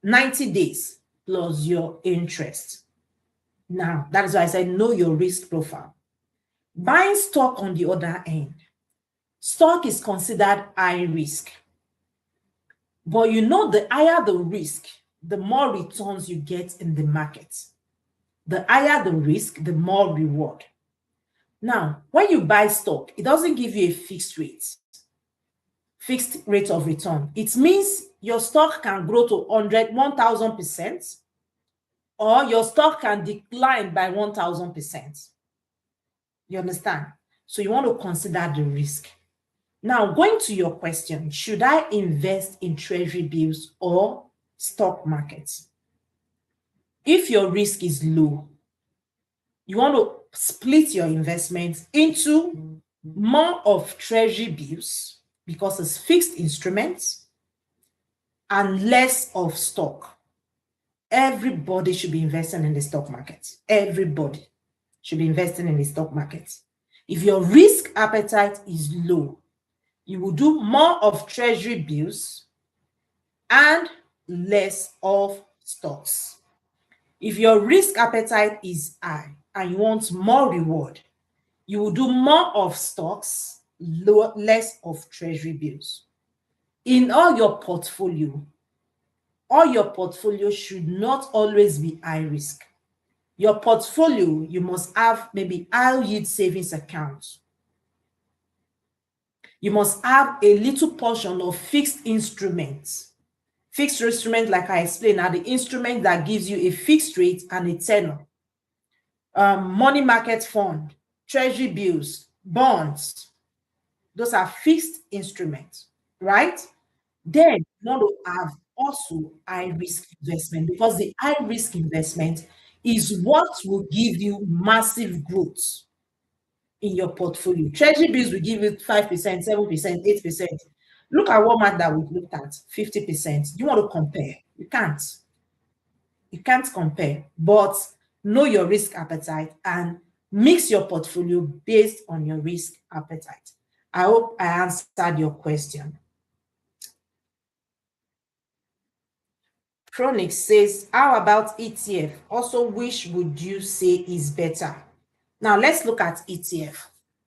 90 days plus your interest. Now, that is why I said know your risk profile. Buying stock on the other end, stock is considered high risk. But you know, the higher the risk, the more returns you get in the market. The higher the risk, the more reward. Now, when you buy stock, it doesn't give you a fixed rate of return. It means your stock can grow to 1,000%, or your stock can decline by 1,000%. You understand? So you want to consider the risk. Now, going to your question, should I invest in treasury bills or stock markets? If your risk is low, you want to split your investments into more of treasury bills because it's fixed instruments and less of stock. Everybody should be investing in the stock market. Everybody should be investing in the stock market. If your risk appetite is low, you will do more of treasury bills and less of stocks. If your risk appetite is high and you want more reward, you will do more of stocks, less of treasury bills. In all your portfolio should not always be high risk. Your portfolio, you must have maybe high yield savings accounts. You must have a little portion of fixed instruments. Fixed instruments, like I explained, are the instruments that gives you a fixed rate and a tenor. Money market fund, treasury bills, bonds, those are fixed instruments, right? Then you want to have also high risk investment, because the high risk investment is what will give you massive growth in your portfolio. Treasury bills will give you 5%, 7%, 8%. Look at what that we've looked at, 50%. You want to compare? You can't. You can't compare, but know your risk appetite and mix your portfolio based on your risk appetite. I hope I answered your question. Chronic says, how about ETF? Also, which would you say is better? Now, let's look at ETF.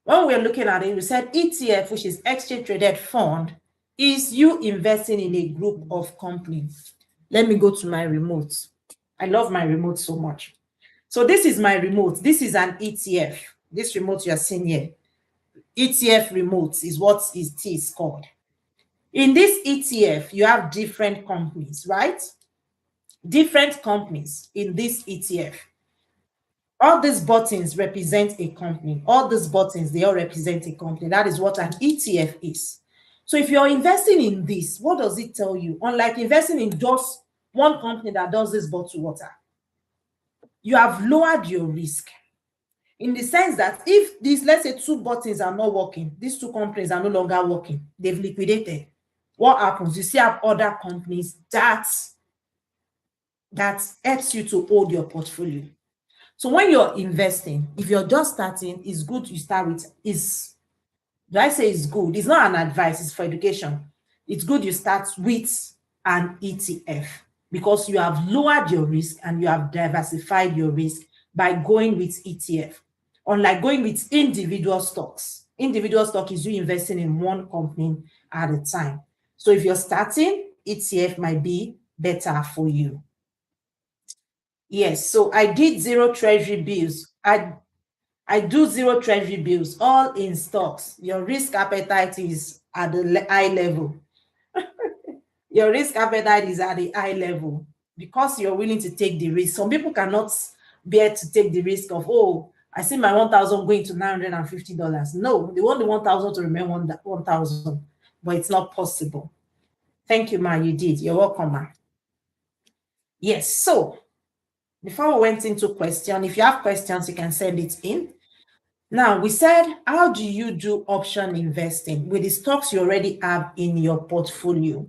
When we're looking at it, we said ETF, which is exchange traded fund, is you investing in a group of companies. Let me go to my remote. I love my remote so much. So this is my remote. This is an ETF. This remote you are seeing here, ETF remote is what it is called. In this ETF, you have different companies, right? Different companies in this ETF. All these buttons represent a company. All these buttons, they all represent a company. That is what an ETF is. So if you're investing in this, what does it tell you? Unlike investing in just one company that does this bottled water, you have lowered your risk. In the sense that if these, let's say, two buttons are not working, these two companies are no longer working, they've liquidated. What happens? You see, have other companies that helps you to hold your portfolio. So when you're investing, if you're just starting, it's good you start with, do I say it's good? It's not an advice, it's for education. It's good you start with an ETF because you have lowered your risk and you have diversified your risk by going with ETF. Unlike going with individual stocks. Individual stock is you investing in one company at a time. So if you're starting, ETF might be better for you. Yes, so I did zero treasury bills. I do zero treasury bills, all in stocks. Your risk appetite is at the high level. Your risk appetite is at the high level because you're willing to take the risk. Some people cannot bear to take the risk of, oh, I see my 1,000 going to $950. No, they want the 1,000 to remain 1,000, but it's not possible. Thank you, Ma. You did. You're welcome, Ma. Yes, so before we went into question, if you have questions, you can send it in. Now, we said, how do you do option investing with the stocks you already have in your portfolio?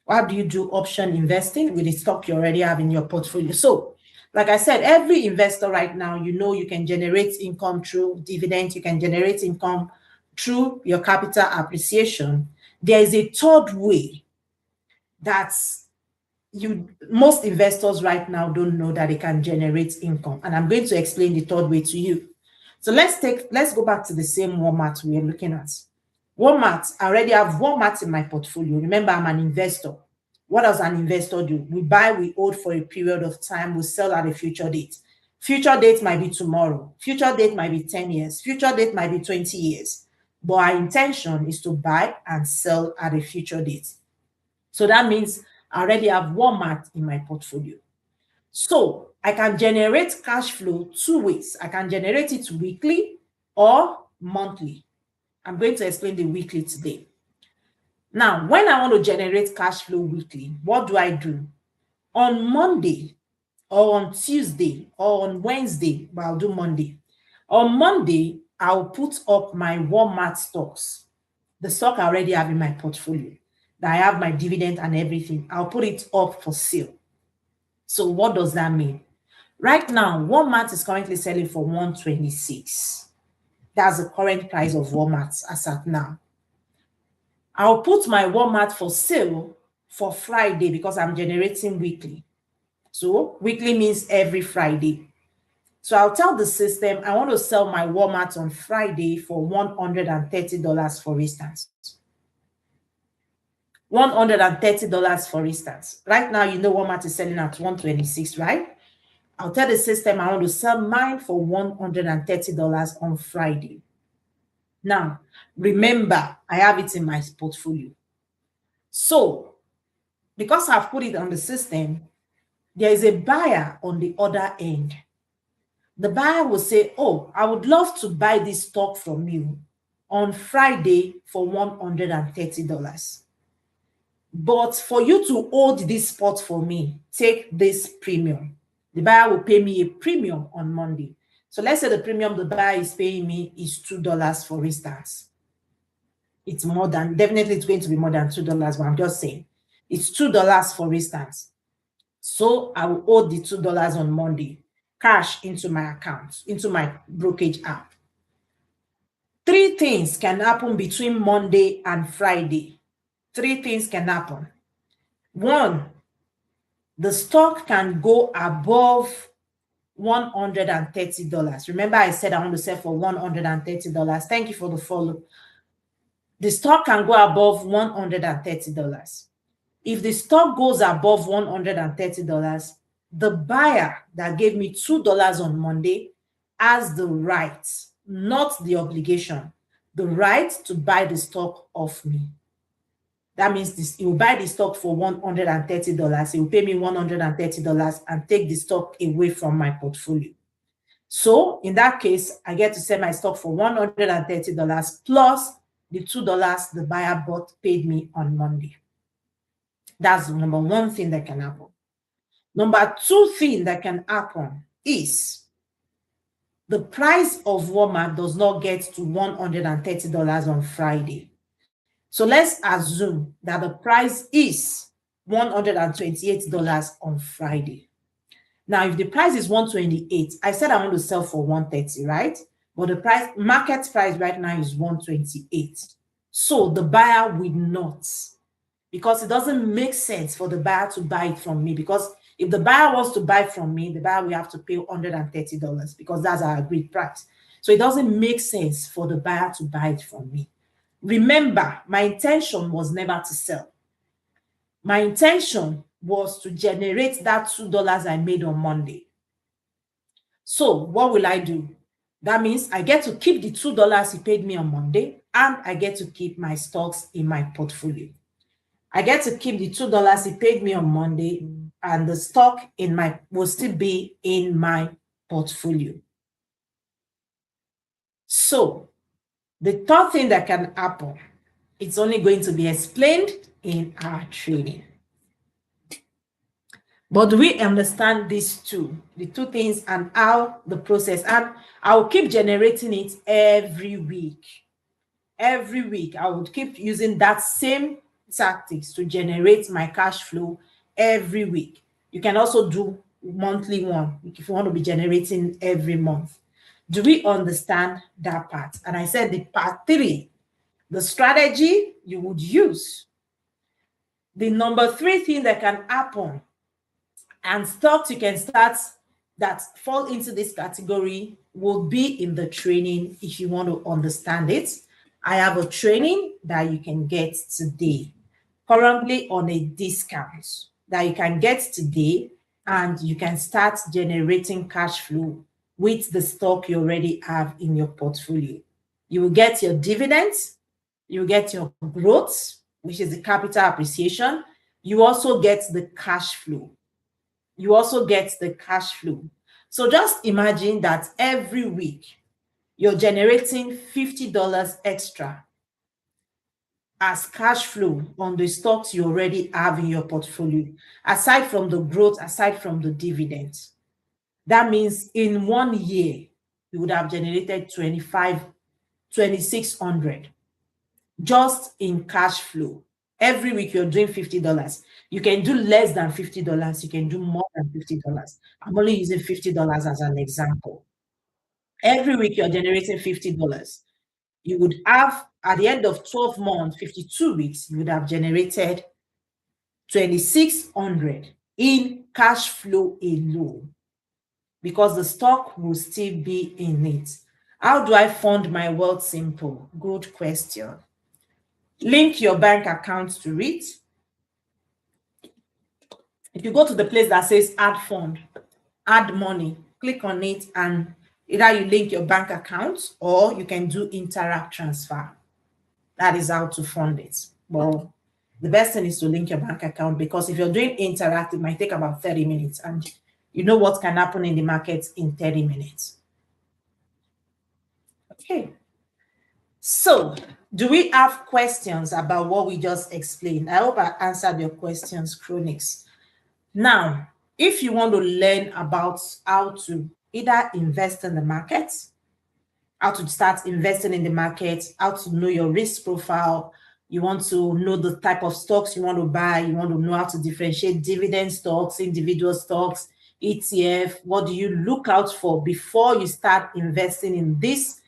How do you do option investing with the stock you already have in your portfolio? So, like I said, every investor right now, you can generate income through dividends, you can generate income through your capital appreciation. There is a third way that most investors right now don't know that they can generate income. And I'm going to explain the third way to you. So let's go back to the same Walmart we're looking at. Walmart, I already have Walmart in my portfolio. Remember, I'm an investor. What does an investor do? We buy, we hold for a period of time, we sell at a future date. Future date might be tomorrow. Future date might be 10 years. Future date might be 20 years. But our intention is to buy and sell at a future date. So that means I already have Walmart in my portfolio. So I can generate cash flow two ways. I can generate it weekly or monthly. I'm going to explain the weekly today. Now, when I want to generate cash flow weekly, what do I do? On Monday or on Tuesday or on Wednesday, but I'll do Monday. On Monday, I'll put up my Walmart stocks, the stock I already have in my portfolio, that I have my dividend and everything. I'll put it up for sale. So what does that mean? Right now, Walmart is currently selling for 126. That's the current price of Walmart as at now. I'll put my Walmart for sale for Friday because I'm generating weekly. So weekly means every Friday. So I'll tell the system I want to sell my Walmart on Friday for $130, for instance. $130, for instance. Right now, Walmart is selling at 126, right? I'll tell the system I want to sell mine for $130 on Friday. Now, remember, I have it in my portfolio. So, because I've put it on the system, there is a buyer on the other end. The buyer will say, oh, I would love to buy this stock from you on Friday for $130. But for you to hold this spot for me, take this premium. The buyer will pay me a premium on Monday. So let's say the premium the buyer is paying me is $2, for instance. It's more than, definitely it's going to be more than $2, but I'm just saying. It's $2, for instance. So I will hold the $2 on Monday, cash into my account, into my brokerage app. Three things can happen between Monday and Friday. Three things can happen. One, the stock can go above $130. Remember, I said I want to sell for $130. Thank you for the follow. The stock can go above $130. If the stock goes above $130, the buyer that gave me $2 on Monday has the right, not the obligation, the right to buy the stock off me. That means he will buy the stock for $130. He will pay me $130 and take the stock away from my portfolio. So in that case, I get to sell my stock for $130 plus the $2 the buyer paid me on Monday. That's the number one thing that can happen. Number two thing that can happen is the price of Walmart does not get to $130 on Friday. So let's assume that the price is $128 on Friday. Now, if the price is $128, I said I want to sell for $130, right? But the market price right now is $128. So the buyer will not, because it doesn't make sense for the buyer to buy it from me. Because if the buyer wants to buy from me, the buyer will have to pay $130 because that's our agreed price. So it doesn't make sense for the buyer to buy it from me. Remember, my intention was never to sell. My intention was to generate that $2 I made on Monday. So what will I do? That means I get to keep the $2 he paid me on Monday, and I get to keep my stocks in my portfolio. I get to keep the $2 he paid me on Monday, and the stock will still be in my portfolio. So the third thing that can happen, it's only going to be explained in our training. But do we understand these two, the two things, and how the process? And I'll keep generating it every week. Every week, I would keep using that same tactics to generate my cash flow every week. You can also do monthly one if you want to be generating every month. Do we understand that part? And I said the part three, the strategy you would use. The number three thing that can happen and stocks you can start that fall into this category will be in the training if you want to understand it. I have a training that you can get today, currently on a discount that you can get today, and you can start generating cash flow with the stock you already have in your portfolio. You will get your dividends, you will get your growth, which is the capital appreciation. You also get the cash flow. So just imagine that every week you're generating $50 extra as cash flow on the stocks you already have in your portfolio, aside from the growth, aside from the dividends. That means in 1 year, you would have generated 2,600 just in cash flow. Every week you're doing $50. You can do less than $50. You can do more than $50. I'm only using $50 as an example. Every week you're generating $50. You would have, at the end of 12 months, 52 weeks, you would have generated 2,600 in cash flow alone, because the stock will still be in it. How do I fund my wealth? Simple. Good question. Link your bank account to it. If you go to the place that says add fund, add money, click on it, and either you link your bank account or you can do Interact transfer. That is how to fund it. Well, the best thing is to link your bank account, because if you're doing Interact, it might take about 30 minutes, and you know what can happen in the market in 30 minutes. Okay. So, do we have questions about what we just explained? I hope I answered your questions, Chronics. Now, if you want to learn about how to either invest in the market, how to start investing in the market, how to know your risk profile, you want to know the type of stocks you want to buy, you want to know how to differentiate dividend stocks, individual stocks, ETF, what do you look out for before you start investing in this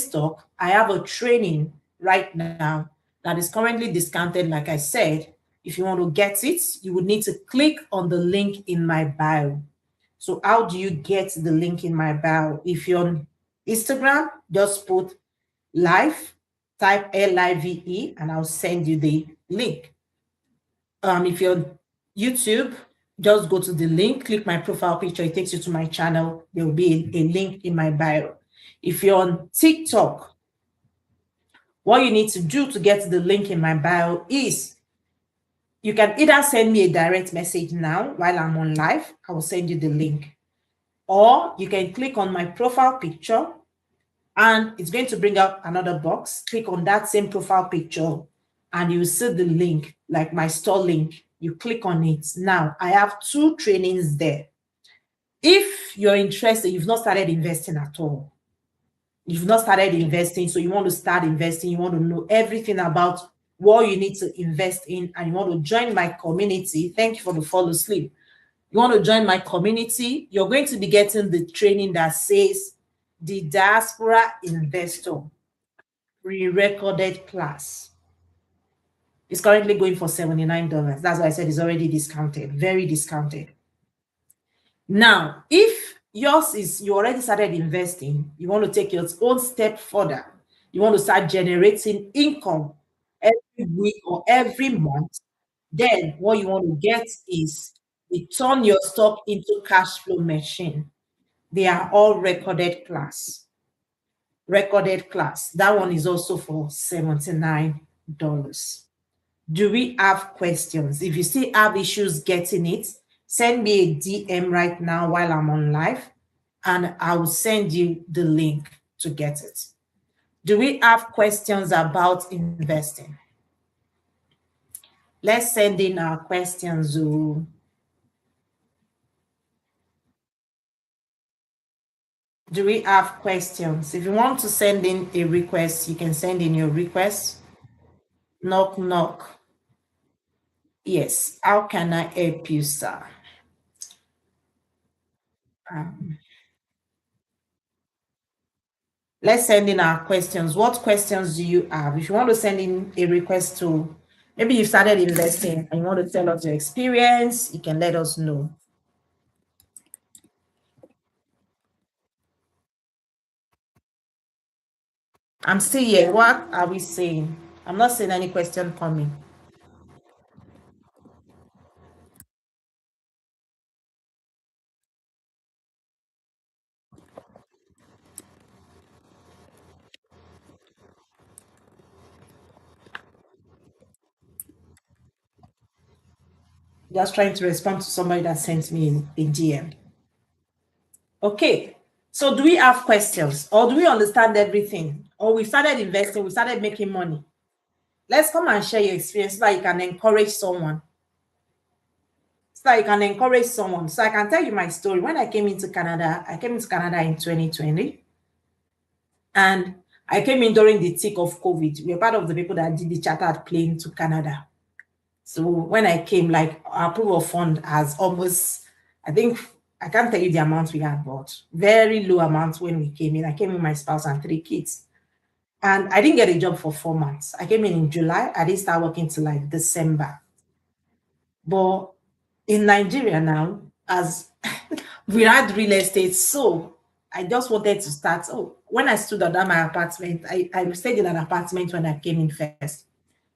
stock? I have a training right now that is currently discounted. Like I said, if you want to get it, you would need to click on the link in my bio. So how do you get the link in my bio? If you're on Instagram, just put live, type LIVE, and I'll send you the link. If you're on YouTube, just go to the link, click my profile picture, it takes you to my channel. There will be a link in my bio. If you're on TikTok, what you need to do to get the link in my bio is you can either send me a direct message now while I'm on live, I will send you the link. Or you can click on my profile picture and it's going to bring up another box. Click on that same profile picture and you see the link, like my store link. You click on it. Now, I have 2 trainings there. If you're interested, you've not started investing at all. You've not started investing, so you want to start investing, you want to know everything about what you need to invest in, and you want to join my community. Thank you for the follow, Sleep. You want to join my community, you're going to be getting the training that says the Diaspora Investor pre-recorded class. It's currently going for $79. That's why I said it's already discounted, very discounted. Now, if yours is you already started investing, you want to take your own step further, you want to start generating income every week or every month, then what you want to get is you turn your stock into cash flow machine. They are all recorded class. Recorded class. That one is also for $79. Do we have questions? If you still have issues getting it, send me a DM right now while I'm on live, and I will send you the link to get it. Do we have questions about investing? Let's send in our questions. Do we have questions? If you want to send in a request, you can send in your request. Knock, knock. Yes. How can I help you, sir? Um, let's send in our questions. What questions do you have? If you want to send in a request to, maybe you started investing and you want to tell us your experience, you can let us know. I'm still here. What are we saying? I'm not seeing any question coming. Just trying to respond to somebody that sent me a DM. Okay. So do we have questions or do we understand everything? Or we started investing, we started making money. Let's come and share your experience so that you can encourage someone. So that you can encourage someone. So I can tell you my story. When I came into Canada, I came into Canada in 2020. And I came in during the thick of COVID. We are part of the people that did the chartered plane to Canada. So when I came, like our approval fund has almost, I think, I can't tell you the amount we had, but very low amount when we came in. I came with my spouse and 3 kids. And I didn't get a job for 4 months. I came in July. I didn't start working till like December. But in Nigeria now, as we had real estate, so I just wanted to start. Oh, when I stood under my apartment, I stayed in an apartment when I came in first.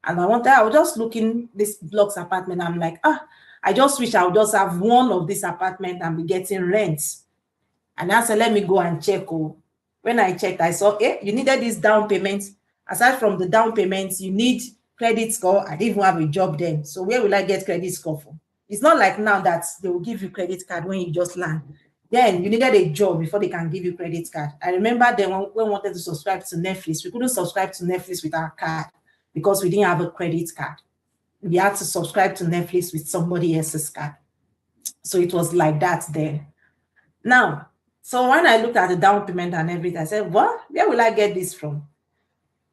And I was just looking this block's apartment. I'm like, I just wish I would just have one of this apartment and be getting rent. And I said, let me go and check. Oh, when I checked, I saw, you needed this down payment. Aside from the down payments, you need credit score. I didn't even have a job then. So where will I get credit score from? It's not like now that they will give you credit card when you just land. Then you needed a job before they can give you credit card. I remember then when we wanted to subscribe to Netflix, we couldn't subscribe to Netflix with our card because we didn't have a credit card. We had to subscribe to Netflix with somebody else's card. So it was like that then. Now, so when I looked at the down payment and everything, I said, what? Where will I get this from?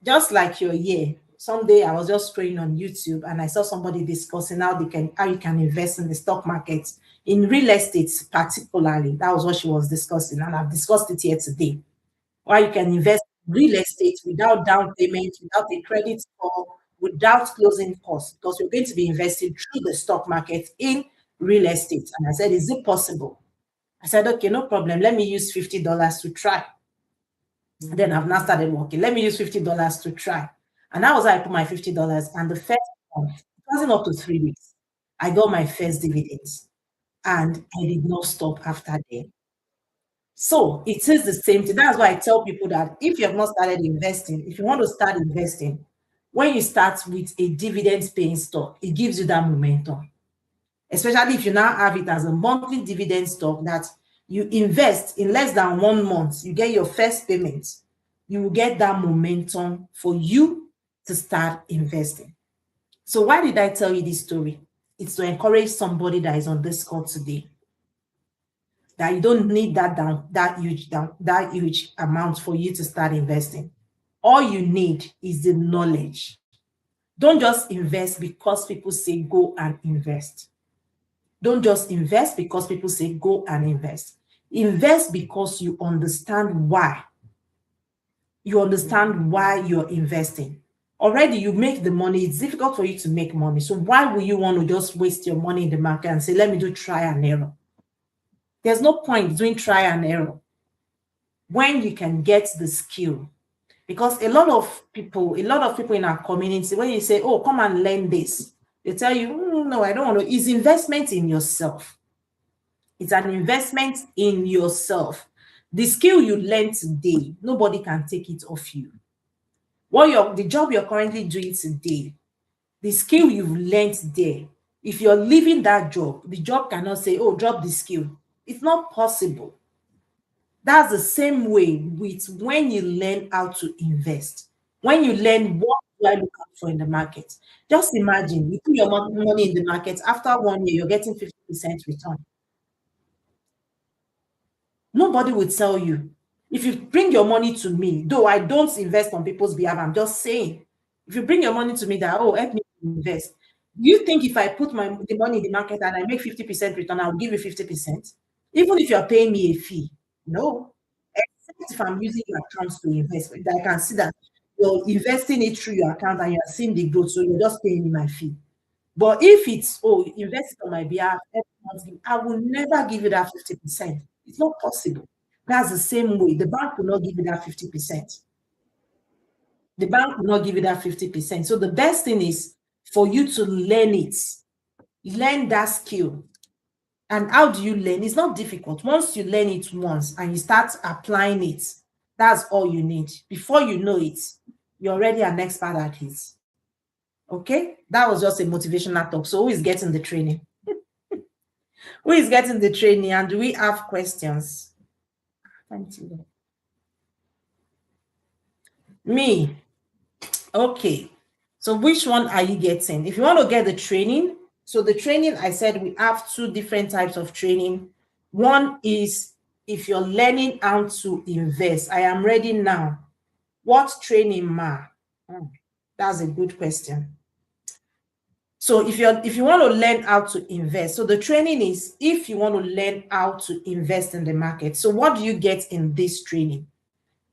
Just like your year. Someday I was just scrolling on YouTube and I saw somebody discussing how you can invest in the stock market, in real estate particularly. That was what she was discussing, and I've discussed it here today. Why you can invest in real estate without down payment, without a credit score, without closing costs, because you're going to be investing through the stock market in real estate. And I said, is it possible? I said, okay, no problem. Let me use $50 to try. Then I've now started working. Let me use $50 to try. And that was how I put my $50. And the first month, it wasn't up to 3 weeks. I got my first dividends. And I did not stop after that. So it is the same thing. That's why I tell people that if you have not started investing, if you want to start investing, when you start with a dividend paying stock, it gives you that momentum. Especially if you now have it as a monthly dividend stock that you invest in less than 1 month, you get your first payment, you will get that momentum for you to start investing. So why did I tell you this story? It's to encourage somebody that is on this call today that you don't need that huge amount for you to start investing. All you need is the knowledge. Don't just invest because people say go and invest. Don't just invest because people say go and invest. Invest because you understand why. You understand why you're investing. Already you make the money. It's difficult for you to make money. So why will you want to just waste your money in the market and say, let me do try and error? There's no point doing try and error when you can get the skill. Because a lot of people in our community, when you say, oh, come and learn this, they tell you, no, I don't want to. It's investment in yourself. It's an investment in yourself. The skill you learn today, nobody can take it off you. The job you're currently doing today, the skill you've learned there, if you're leaving that job, the job cannot say, oh, drop the skill. It's not possible. That's the same way with when you learn how to invest. When you learn what do I look out for in the market. Just imagine you put your money in the market, after 1 year, you're getting 50% return. Nobody will tell you. If you bring your money to me, though I don't invest on people's behalf, I'm just saying, if you bring your money to me that, oh, help me invest, do you think if I put the money in the market and I make 50% return, I'll give you 50%? Even if you're paying me a fee? No. Except if I'm using your accounts to invest, I can see that you're investing it through your account and you're seeing the growth, so you're just paying me my fee. But if it's, oh, invest it on my behalf every month, I will never give you that 50%. It's not possible. That's the same way. The bank will not give you that 50%. The bank will not give you that 50%. So the best thing is for you to learn it. Learn that skill. And how do you learn? It's not difficult. Once you learn it once and you start applying it, that's all you need. Before you know it, you're already an expert at it. Okay? That was just a motivational talk. So who is getting the training? Who is getting the training? And do we have questions? Thank you. Me. Okay. So which one are you getting? If you want to get the training, so the training, I said we have two different types of training. One is if you're learning how to invest. I am ready now. What training, ma? That's a good question. So if you want to learn how to invest, so the training is if you want to learn how to invest in the market. So what do you get in this training?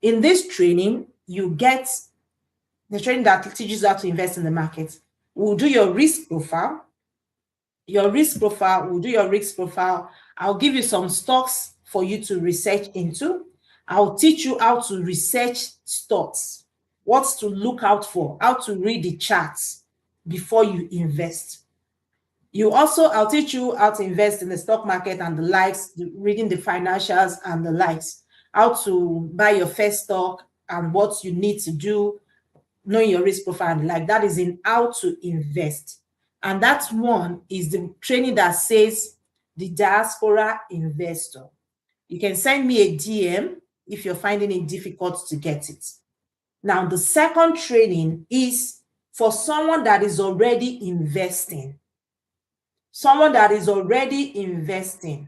In this training, you get the training that teaches you how to invest in the market. We'll do your risk profile. We'll do your risk profile. I'll give you some stocks for you to research into. I'll teach you how to research stocks, what to look out for, how to read the charts before you invest. I'll teach you how to invest in the stock market and the likes, reading the financials and the likes, how to buy your first stock and what you need to do, knowing your risk profile. Like that is in how to invest. And that one is the training that says the diaspora investor. You can send me a DM if you're finding it difficult to get it. Now, the second training is for someone that is already investing. Someone that is already investing.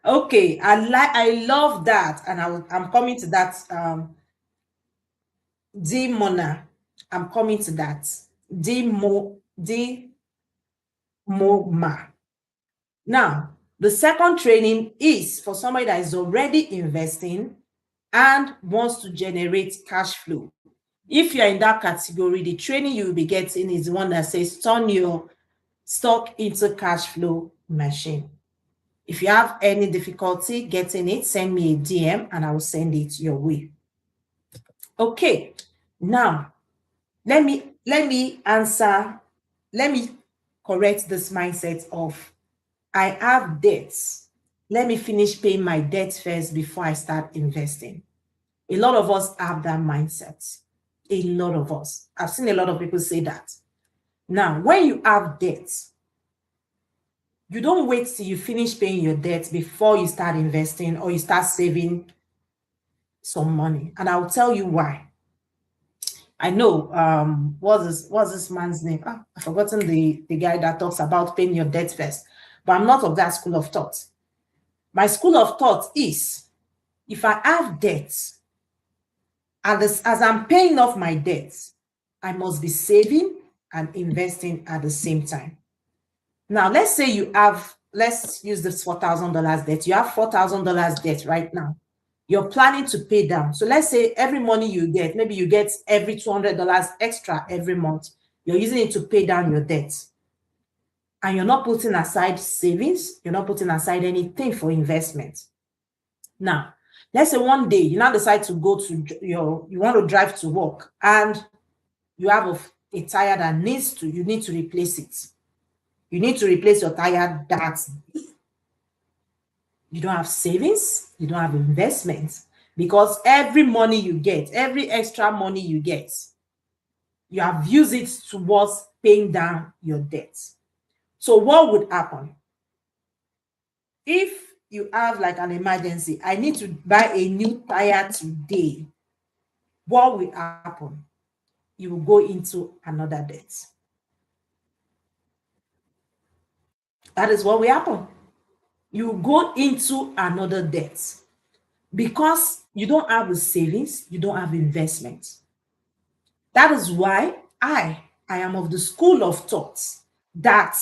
Okay, I love that, and I'm coming to that. D Mona, I'm coming to that. D Moma. Now, the second training is for somebody that is already investing and wants to generate cash flow. If you're in that category, the training you will be getting is one that says turn your stock into cash flow machine. If you have any difficulty getting it, send me a DM and I will send it your way. Okay, now let me correct this mindset of I have debts. Let me finish paying my debt first before I start investing. A lot of us have that mindset. A lot of us. I've seen a lot of people say that. Now, when you have debts, you don't wait till you finish paying your debt before you start investing or you start saving some money. And I'll tell you why. I know, what's this man's name? I've forgotten the guy that talks about paying your debt first. But I'm not of that school of thought. My school of thought is, if I have debts, as I'm paying off my debts, I must be saving and investing at the same time. Now, let's say let's use this $4,000 debt. You have $4,000 debt right now. You're planning to pay down. So let's say every money you get, maybe you get every $200 extra every month. You're using it to pay down your debt. And you're not putting aside savings. You're not putting aside anything for investment. Now, let's say one day you now decide to go to you want to drive to work and you have a tire that you need to replace it. You need to replace your tire that you don't have savings, you don't have investments, because every money you get, every extra money you get, you have used it towards paying down your debt. So what would happen? If you have like an emergency, I need to buy a new tire today, what will happen? You will go into another debt. That is what will happen. you go into another debt because you don't have the savings, you don't have investment. That is why I am of the school of thought that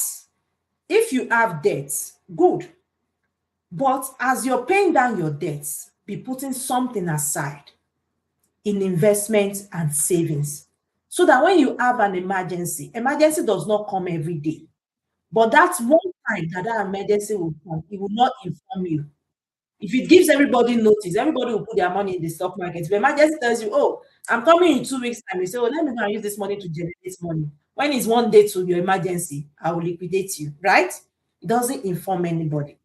if you have debts, good. But as you're paying down your debts, be putting something aside in investment and savings. So that when you have an emergency does not come every day. But that's one time that that emergency will come. It will not inform you. If it gives everybody notice, everybody will put their money in the stock market. If emergency tells you, oh, I'm coming in 2 weeks' time, you say, oh, let me go and use this money to generate money. When it's one day to your emergency, I will liquidate you, right? It doesn't inform anybody.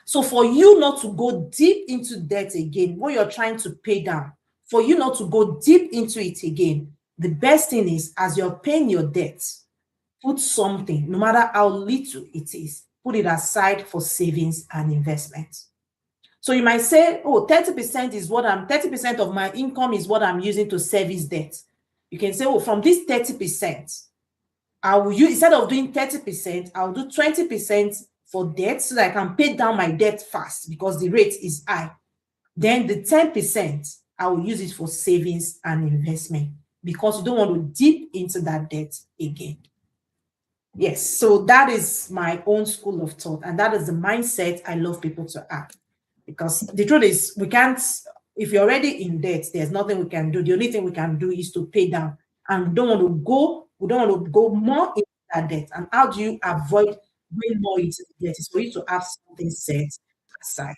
So for you not to go deep into debt again, what you're trying to pay down, for you not to go deep into it again, the best thing is as you're paying your debt, put something, no matter how little it is, put it aside for savings and investment. So you might say, oh, 30% is what 30% of my income is what I'm using to service debt. You can say, oh, from this 30%, I will use, instead of doing 30%, I'll do 20% for debt so that I can pay down my debt fast because the rate is high. Then the 10%, I will use it for savings and investment because you don't want to dip into that debt again. Yes, so that is my own school of thought, and that is the mindset I love people to have. Because the truth is, we can't, if you're already in debt, there's nothing we can do. The only thing we can do is to pay down. And we don't want to go more into that debt. And how do you avoid going more into the debt? It's for you to have something set aside.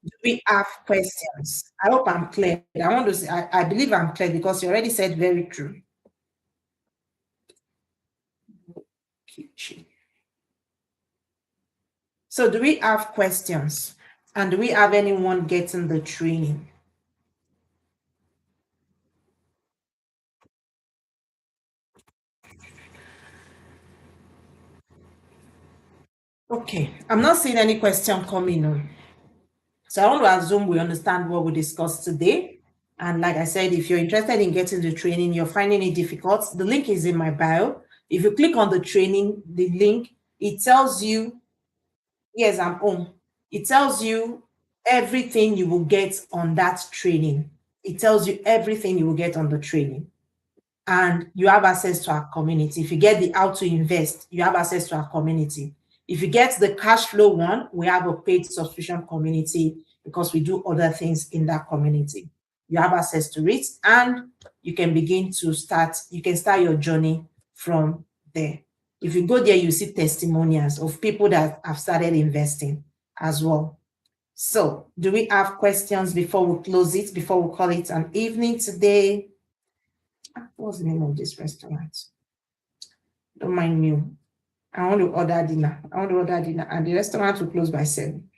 Do we have questions? I hope I'm clear. I want to say, I believe I'm clear because you already said very true. So do we have questions? And do we have anyone getting the training? Okay, I'm not seeing any question coming on. So I want to assume we understand what we discussed today. And like I said, if you're interested in getting the training, you're finding it difficult, the link is in my bio. If you click on the training, the link, it tells you, yes, I'm on. It tells you everything you will get on that training. It tells you everything you will get on the training. And you have access to our community. If you get the how to invest, you have access to our community. If you get the cash flow one, we have a paid subscription community because we do other things in that community. You have access to it and you can begin to start, you can start your journey from there. If you go there, you see testimonials of people that have started investing as well. So do we have questions before we close it, before we call it an evening today? What's the name of this restaurant? Don't mind me. I want to order dinner. And the restaurant will close by 7.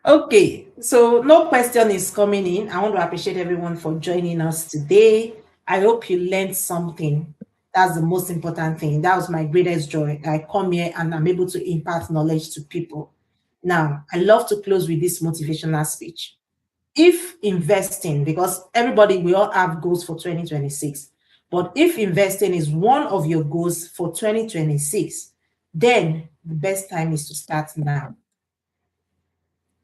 Okay, so no question is coming in. I want to appreciate everyone for joining us today. I hope you learned something. That's the most important thing. That was my greatest joy. I come here and I'm able to impart knowledge to people. Now, I love to close with this motivational speech. If investing, because everybody, we all have goals for 2026, but if investing is one of your goals for 2026, then the best time is to start now.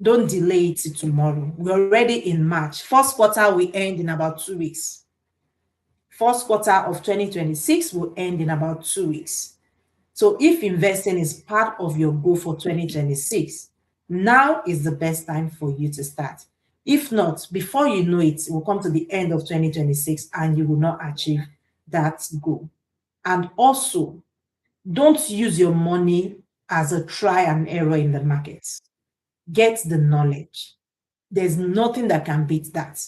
Don't delay it till tomorrow. We're already in March. First quarter will end in about 2 weeks. First quarter of 2026 will end in about 2 weeks. So if investing is part of your goal for 2026, now is the best time for you to start. If not, before you know it, it will come to the end of 2026 and you will not achieve that goal. And also, don't use your money as a try and error in the markets. Get the knowledge. There's nothing that can beat that.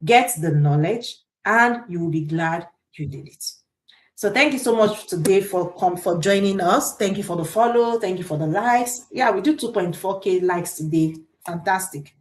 Get the knowledge and you will be glad you did it. So thank you so much today for joining us. Thank you for the follow. Thank you for the likes. Yeah, we do 2.4K likes today. Fantastic.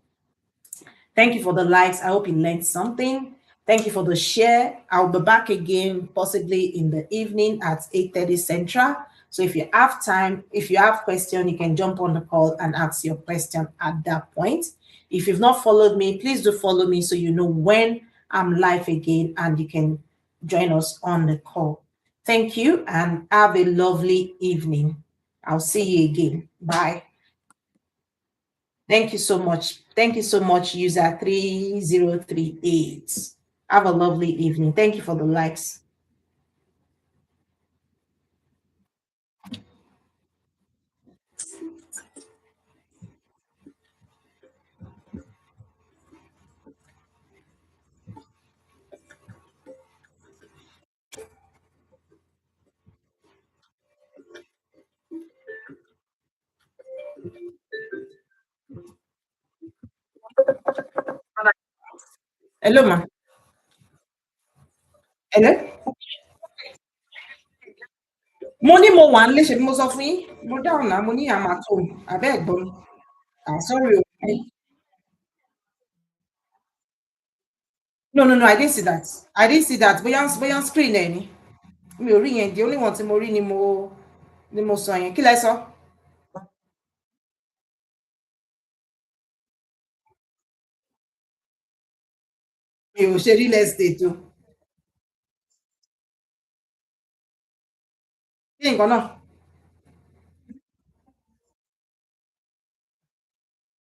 Thank you for the likes. I hope you learned something. Thank you for the share. I'll be back again, possibly in the evening at 8:30 Central. So if you have time, if you have question, you can jump on the call and ask your question at that point. If you've not followed me, please do follow me so you know when I'm live again and you can join us on the call. Thank you and have a lovely evening. I'll see you again. Bye. Thank you so much. Thank you so much, user 3038. Have a lovely evening. Thank you for the likes. Hello, ma. Hello. Mo ní mo wà nílé ṣe bí mo sọ fún yín. Mo dáhùn náà, mo ní I'm at home. Abẹ́ ẹ̀gbọ́n mi. Ah, sorry. No, no, no, I didn't see that. I didn't see that. Bóyá on screen ẹ̀ ni. Mi ò rí yẹn. The only one tí mo rí ni mo sọ yẹn. Kí lẹ sọ? Mi ò ṣe real estate o. Kí nǹkan náà?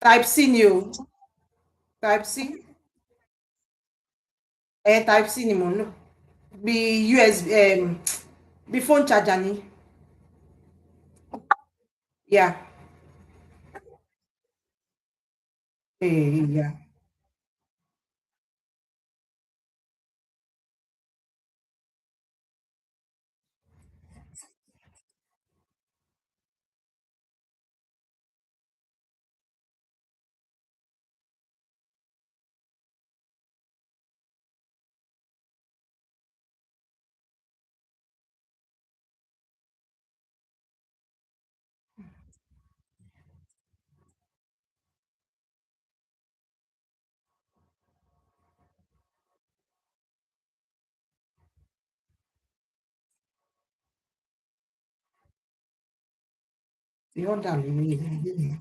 Type C ni o. Type C. Type C ni mò ń lò. Bí USB, bí phone charger ni. Yeah. Yeah. The other lórí.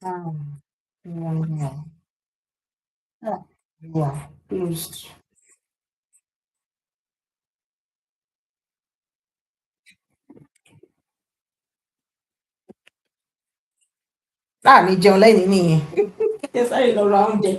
Ah, wow. Ah, wow. Closed. Láàní jẹun lẹ́yìn nìyẹn. Ẹ sáré lọ ra oúnjẹ.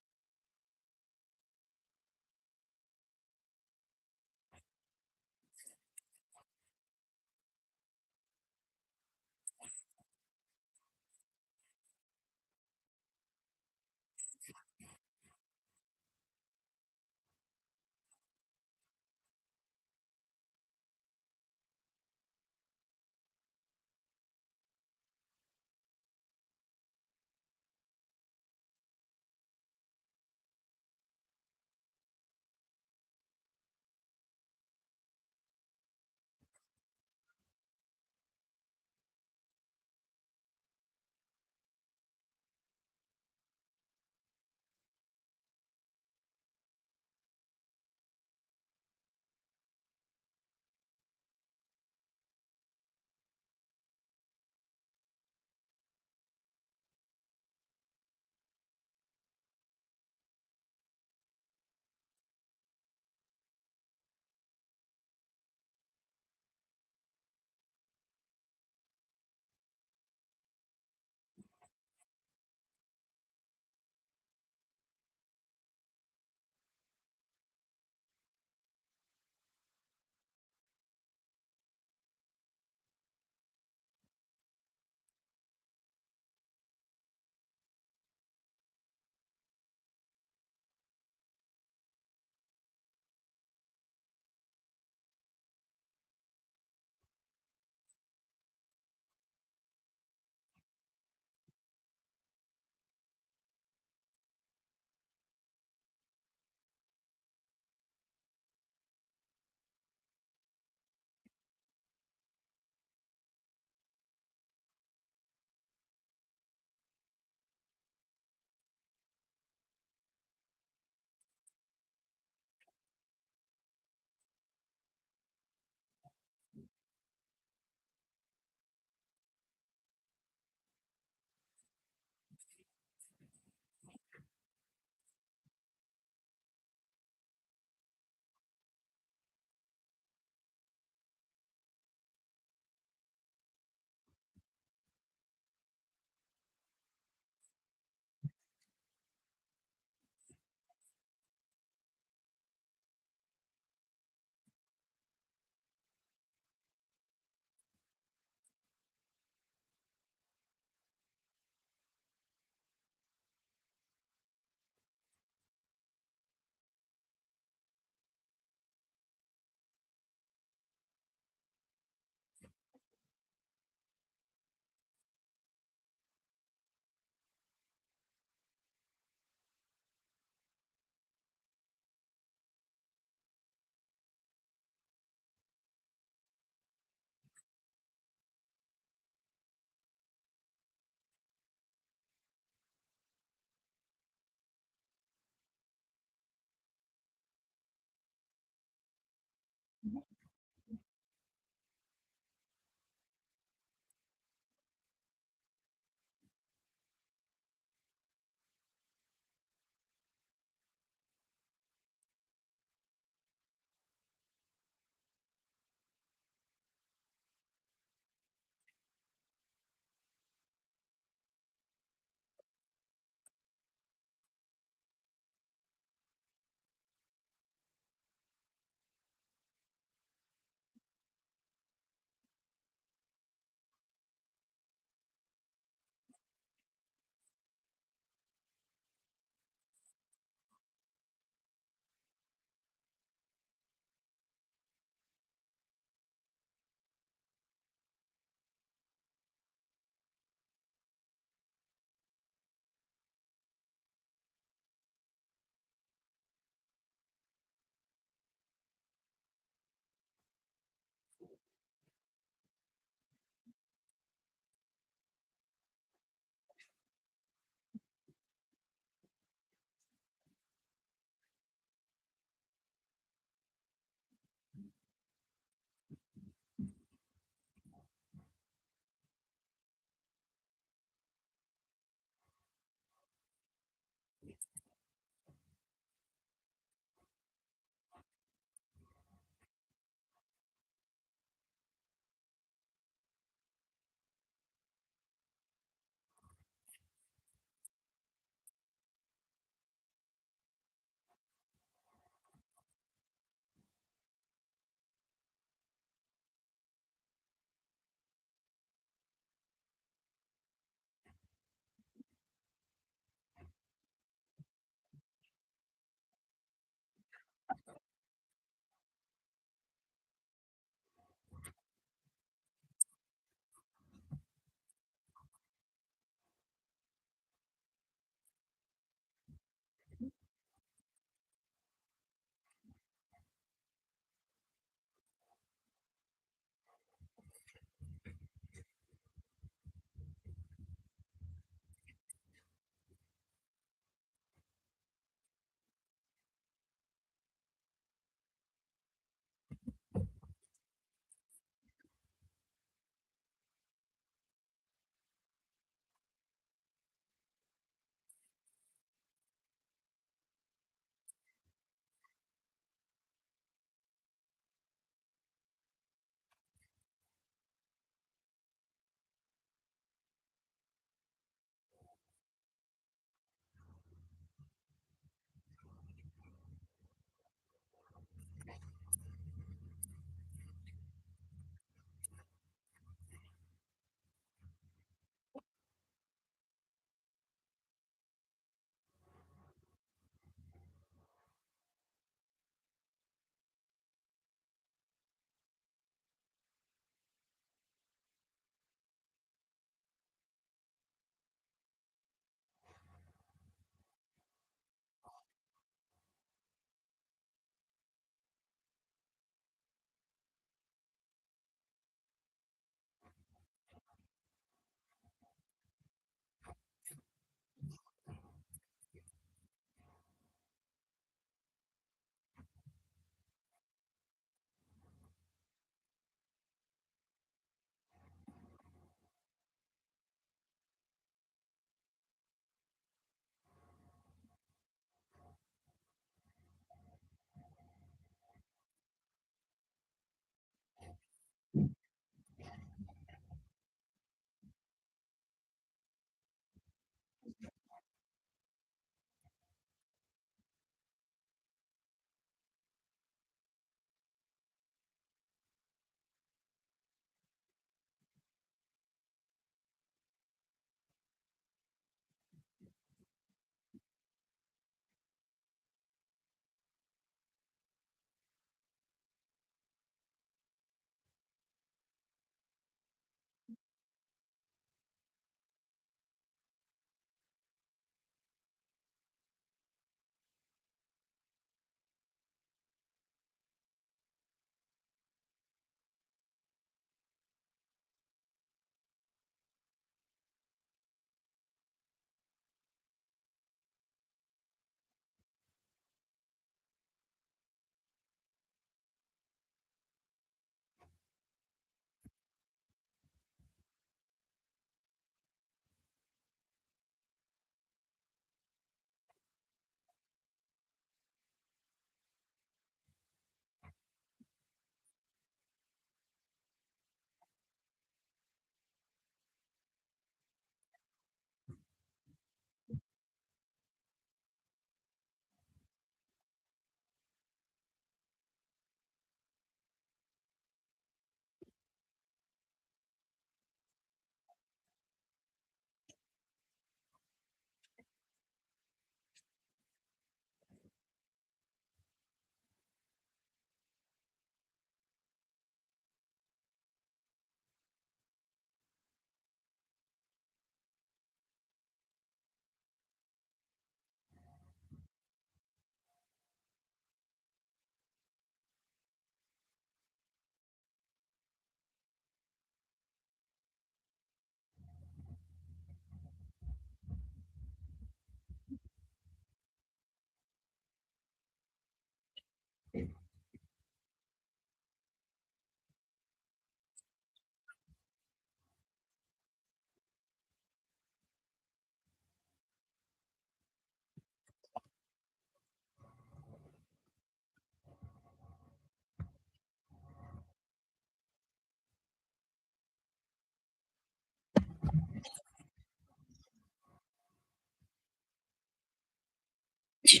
You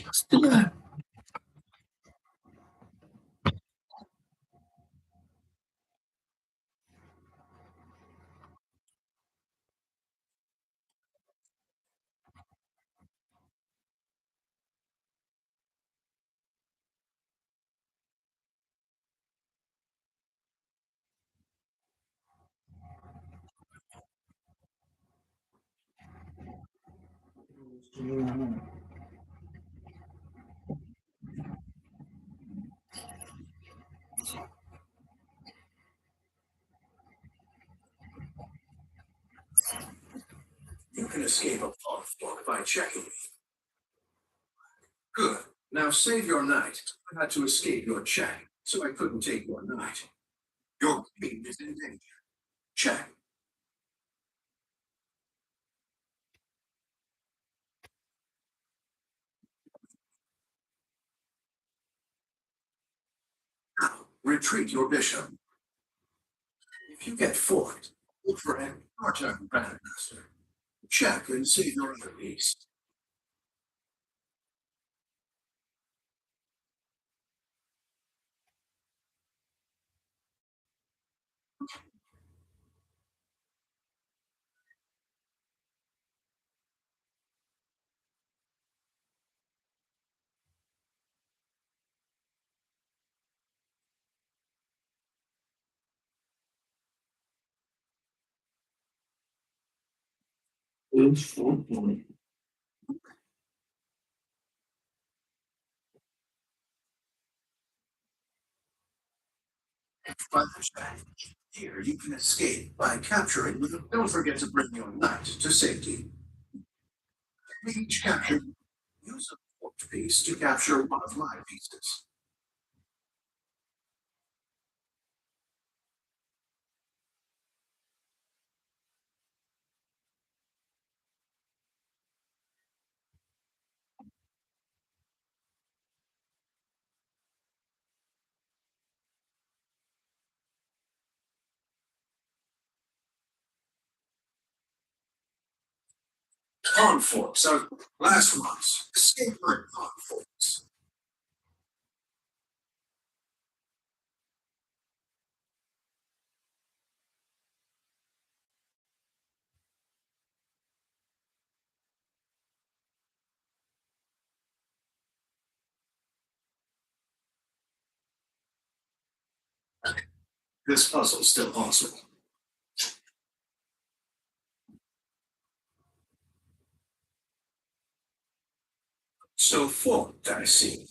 can escape a phone book by checking. Good. Now save your night. I had to escape your check, so I couldn't take your night. Your queen is in danger. Check. Now, retreat your bishop. If you get forked, look for a part-time grandmaster. Check and save your other piece. By the check. Here you can escape by capturing. Don't forget to bring your knight to safety. Each capture. Use a forked piece to capture one of my pieces. Pawn forks are last ones. Escape my pawn forks. This puzzle's still possible. So forked, I see.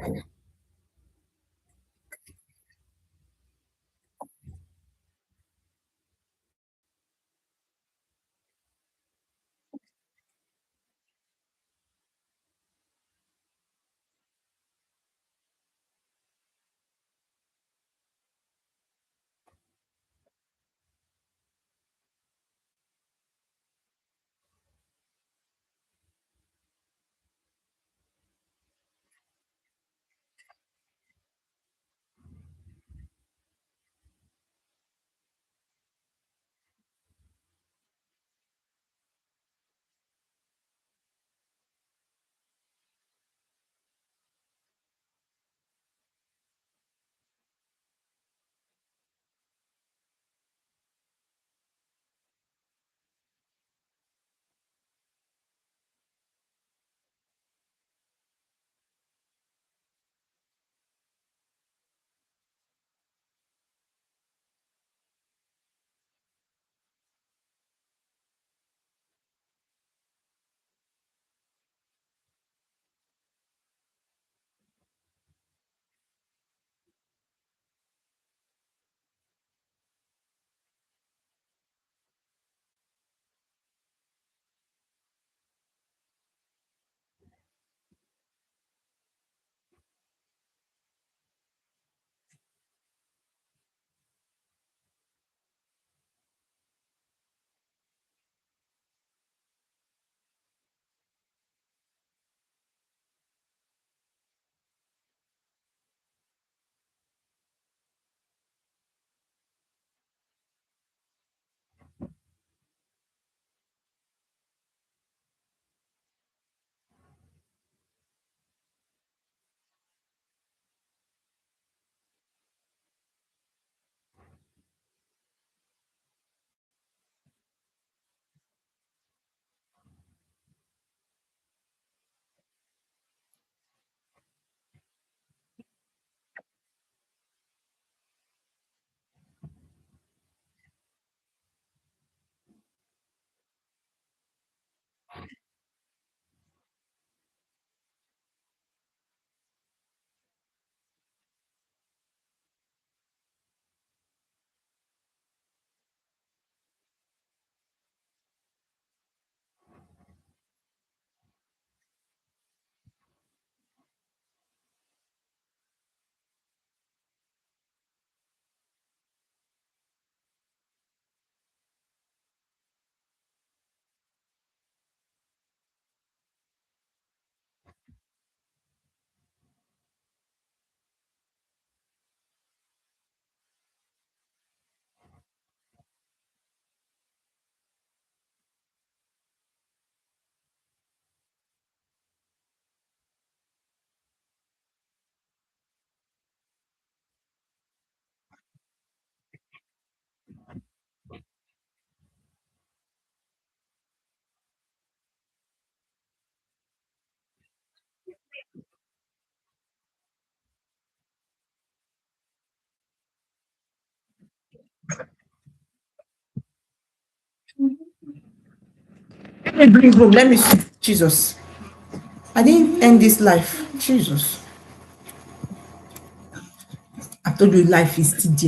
Let me bring home. Let me see. Jesus. I didn't end this life. Jesus. I told you life is TJ.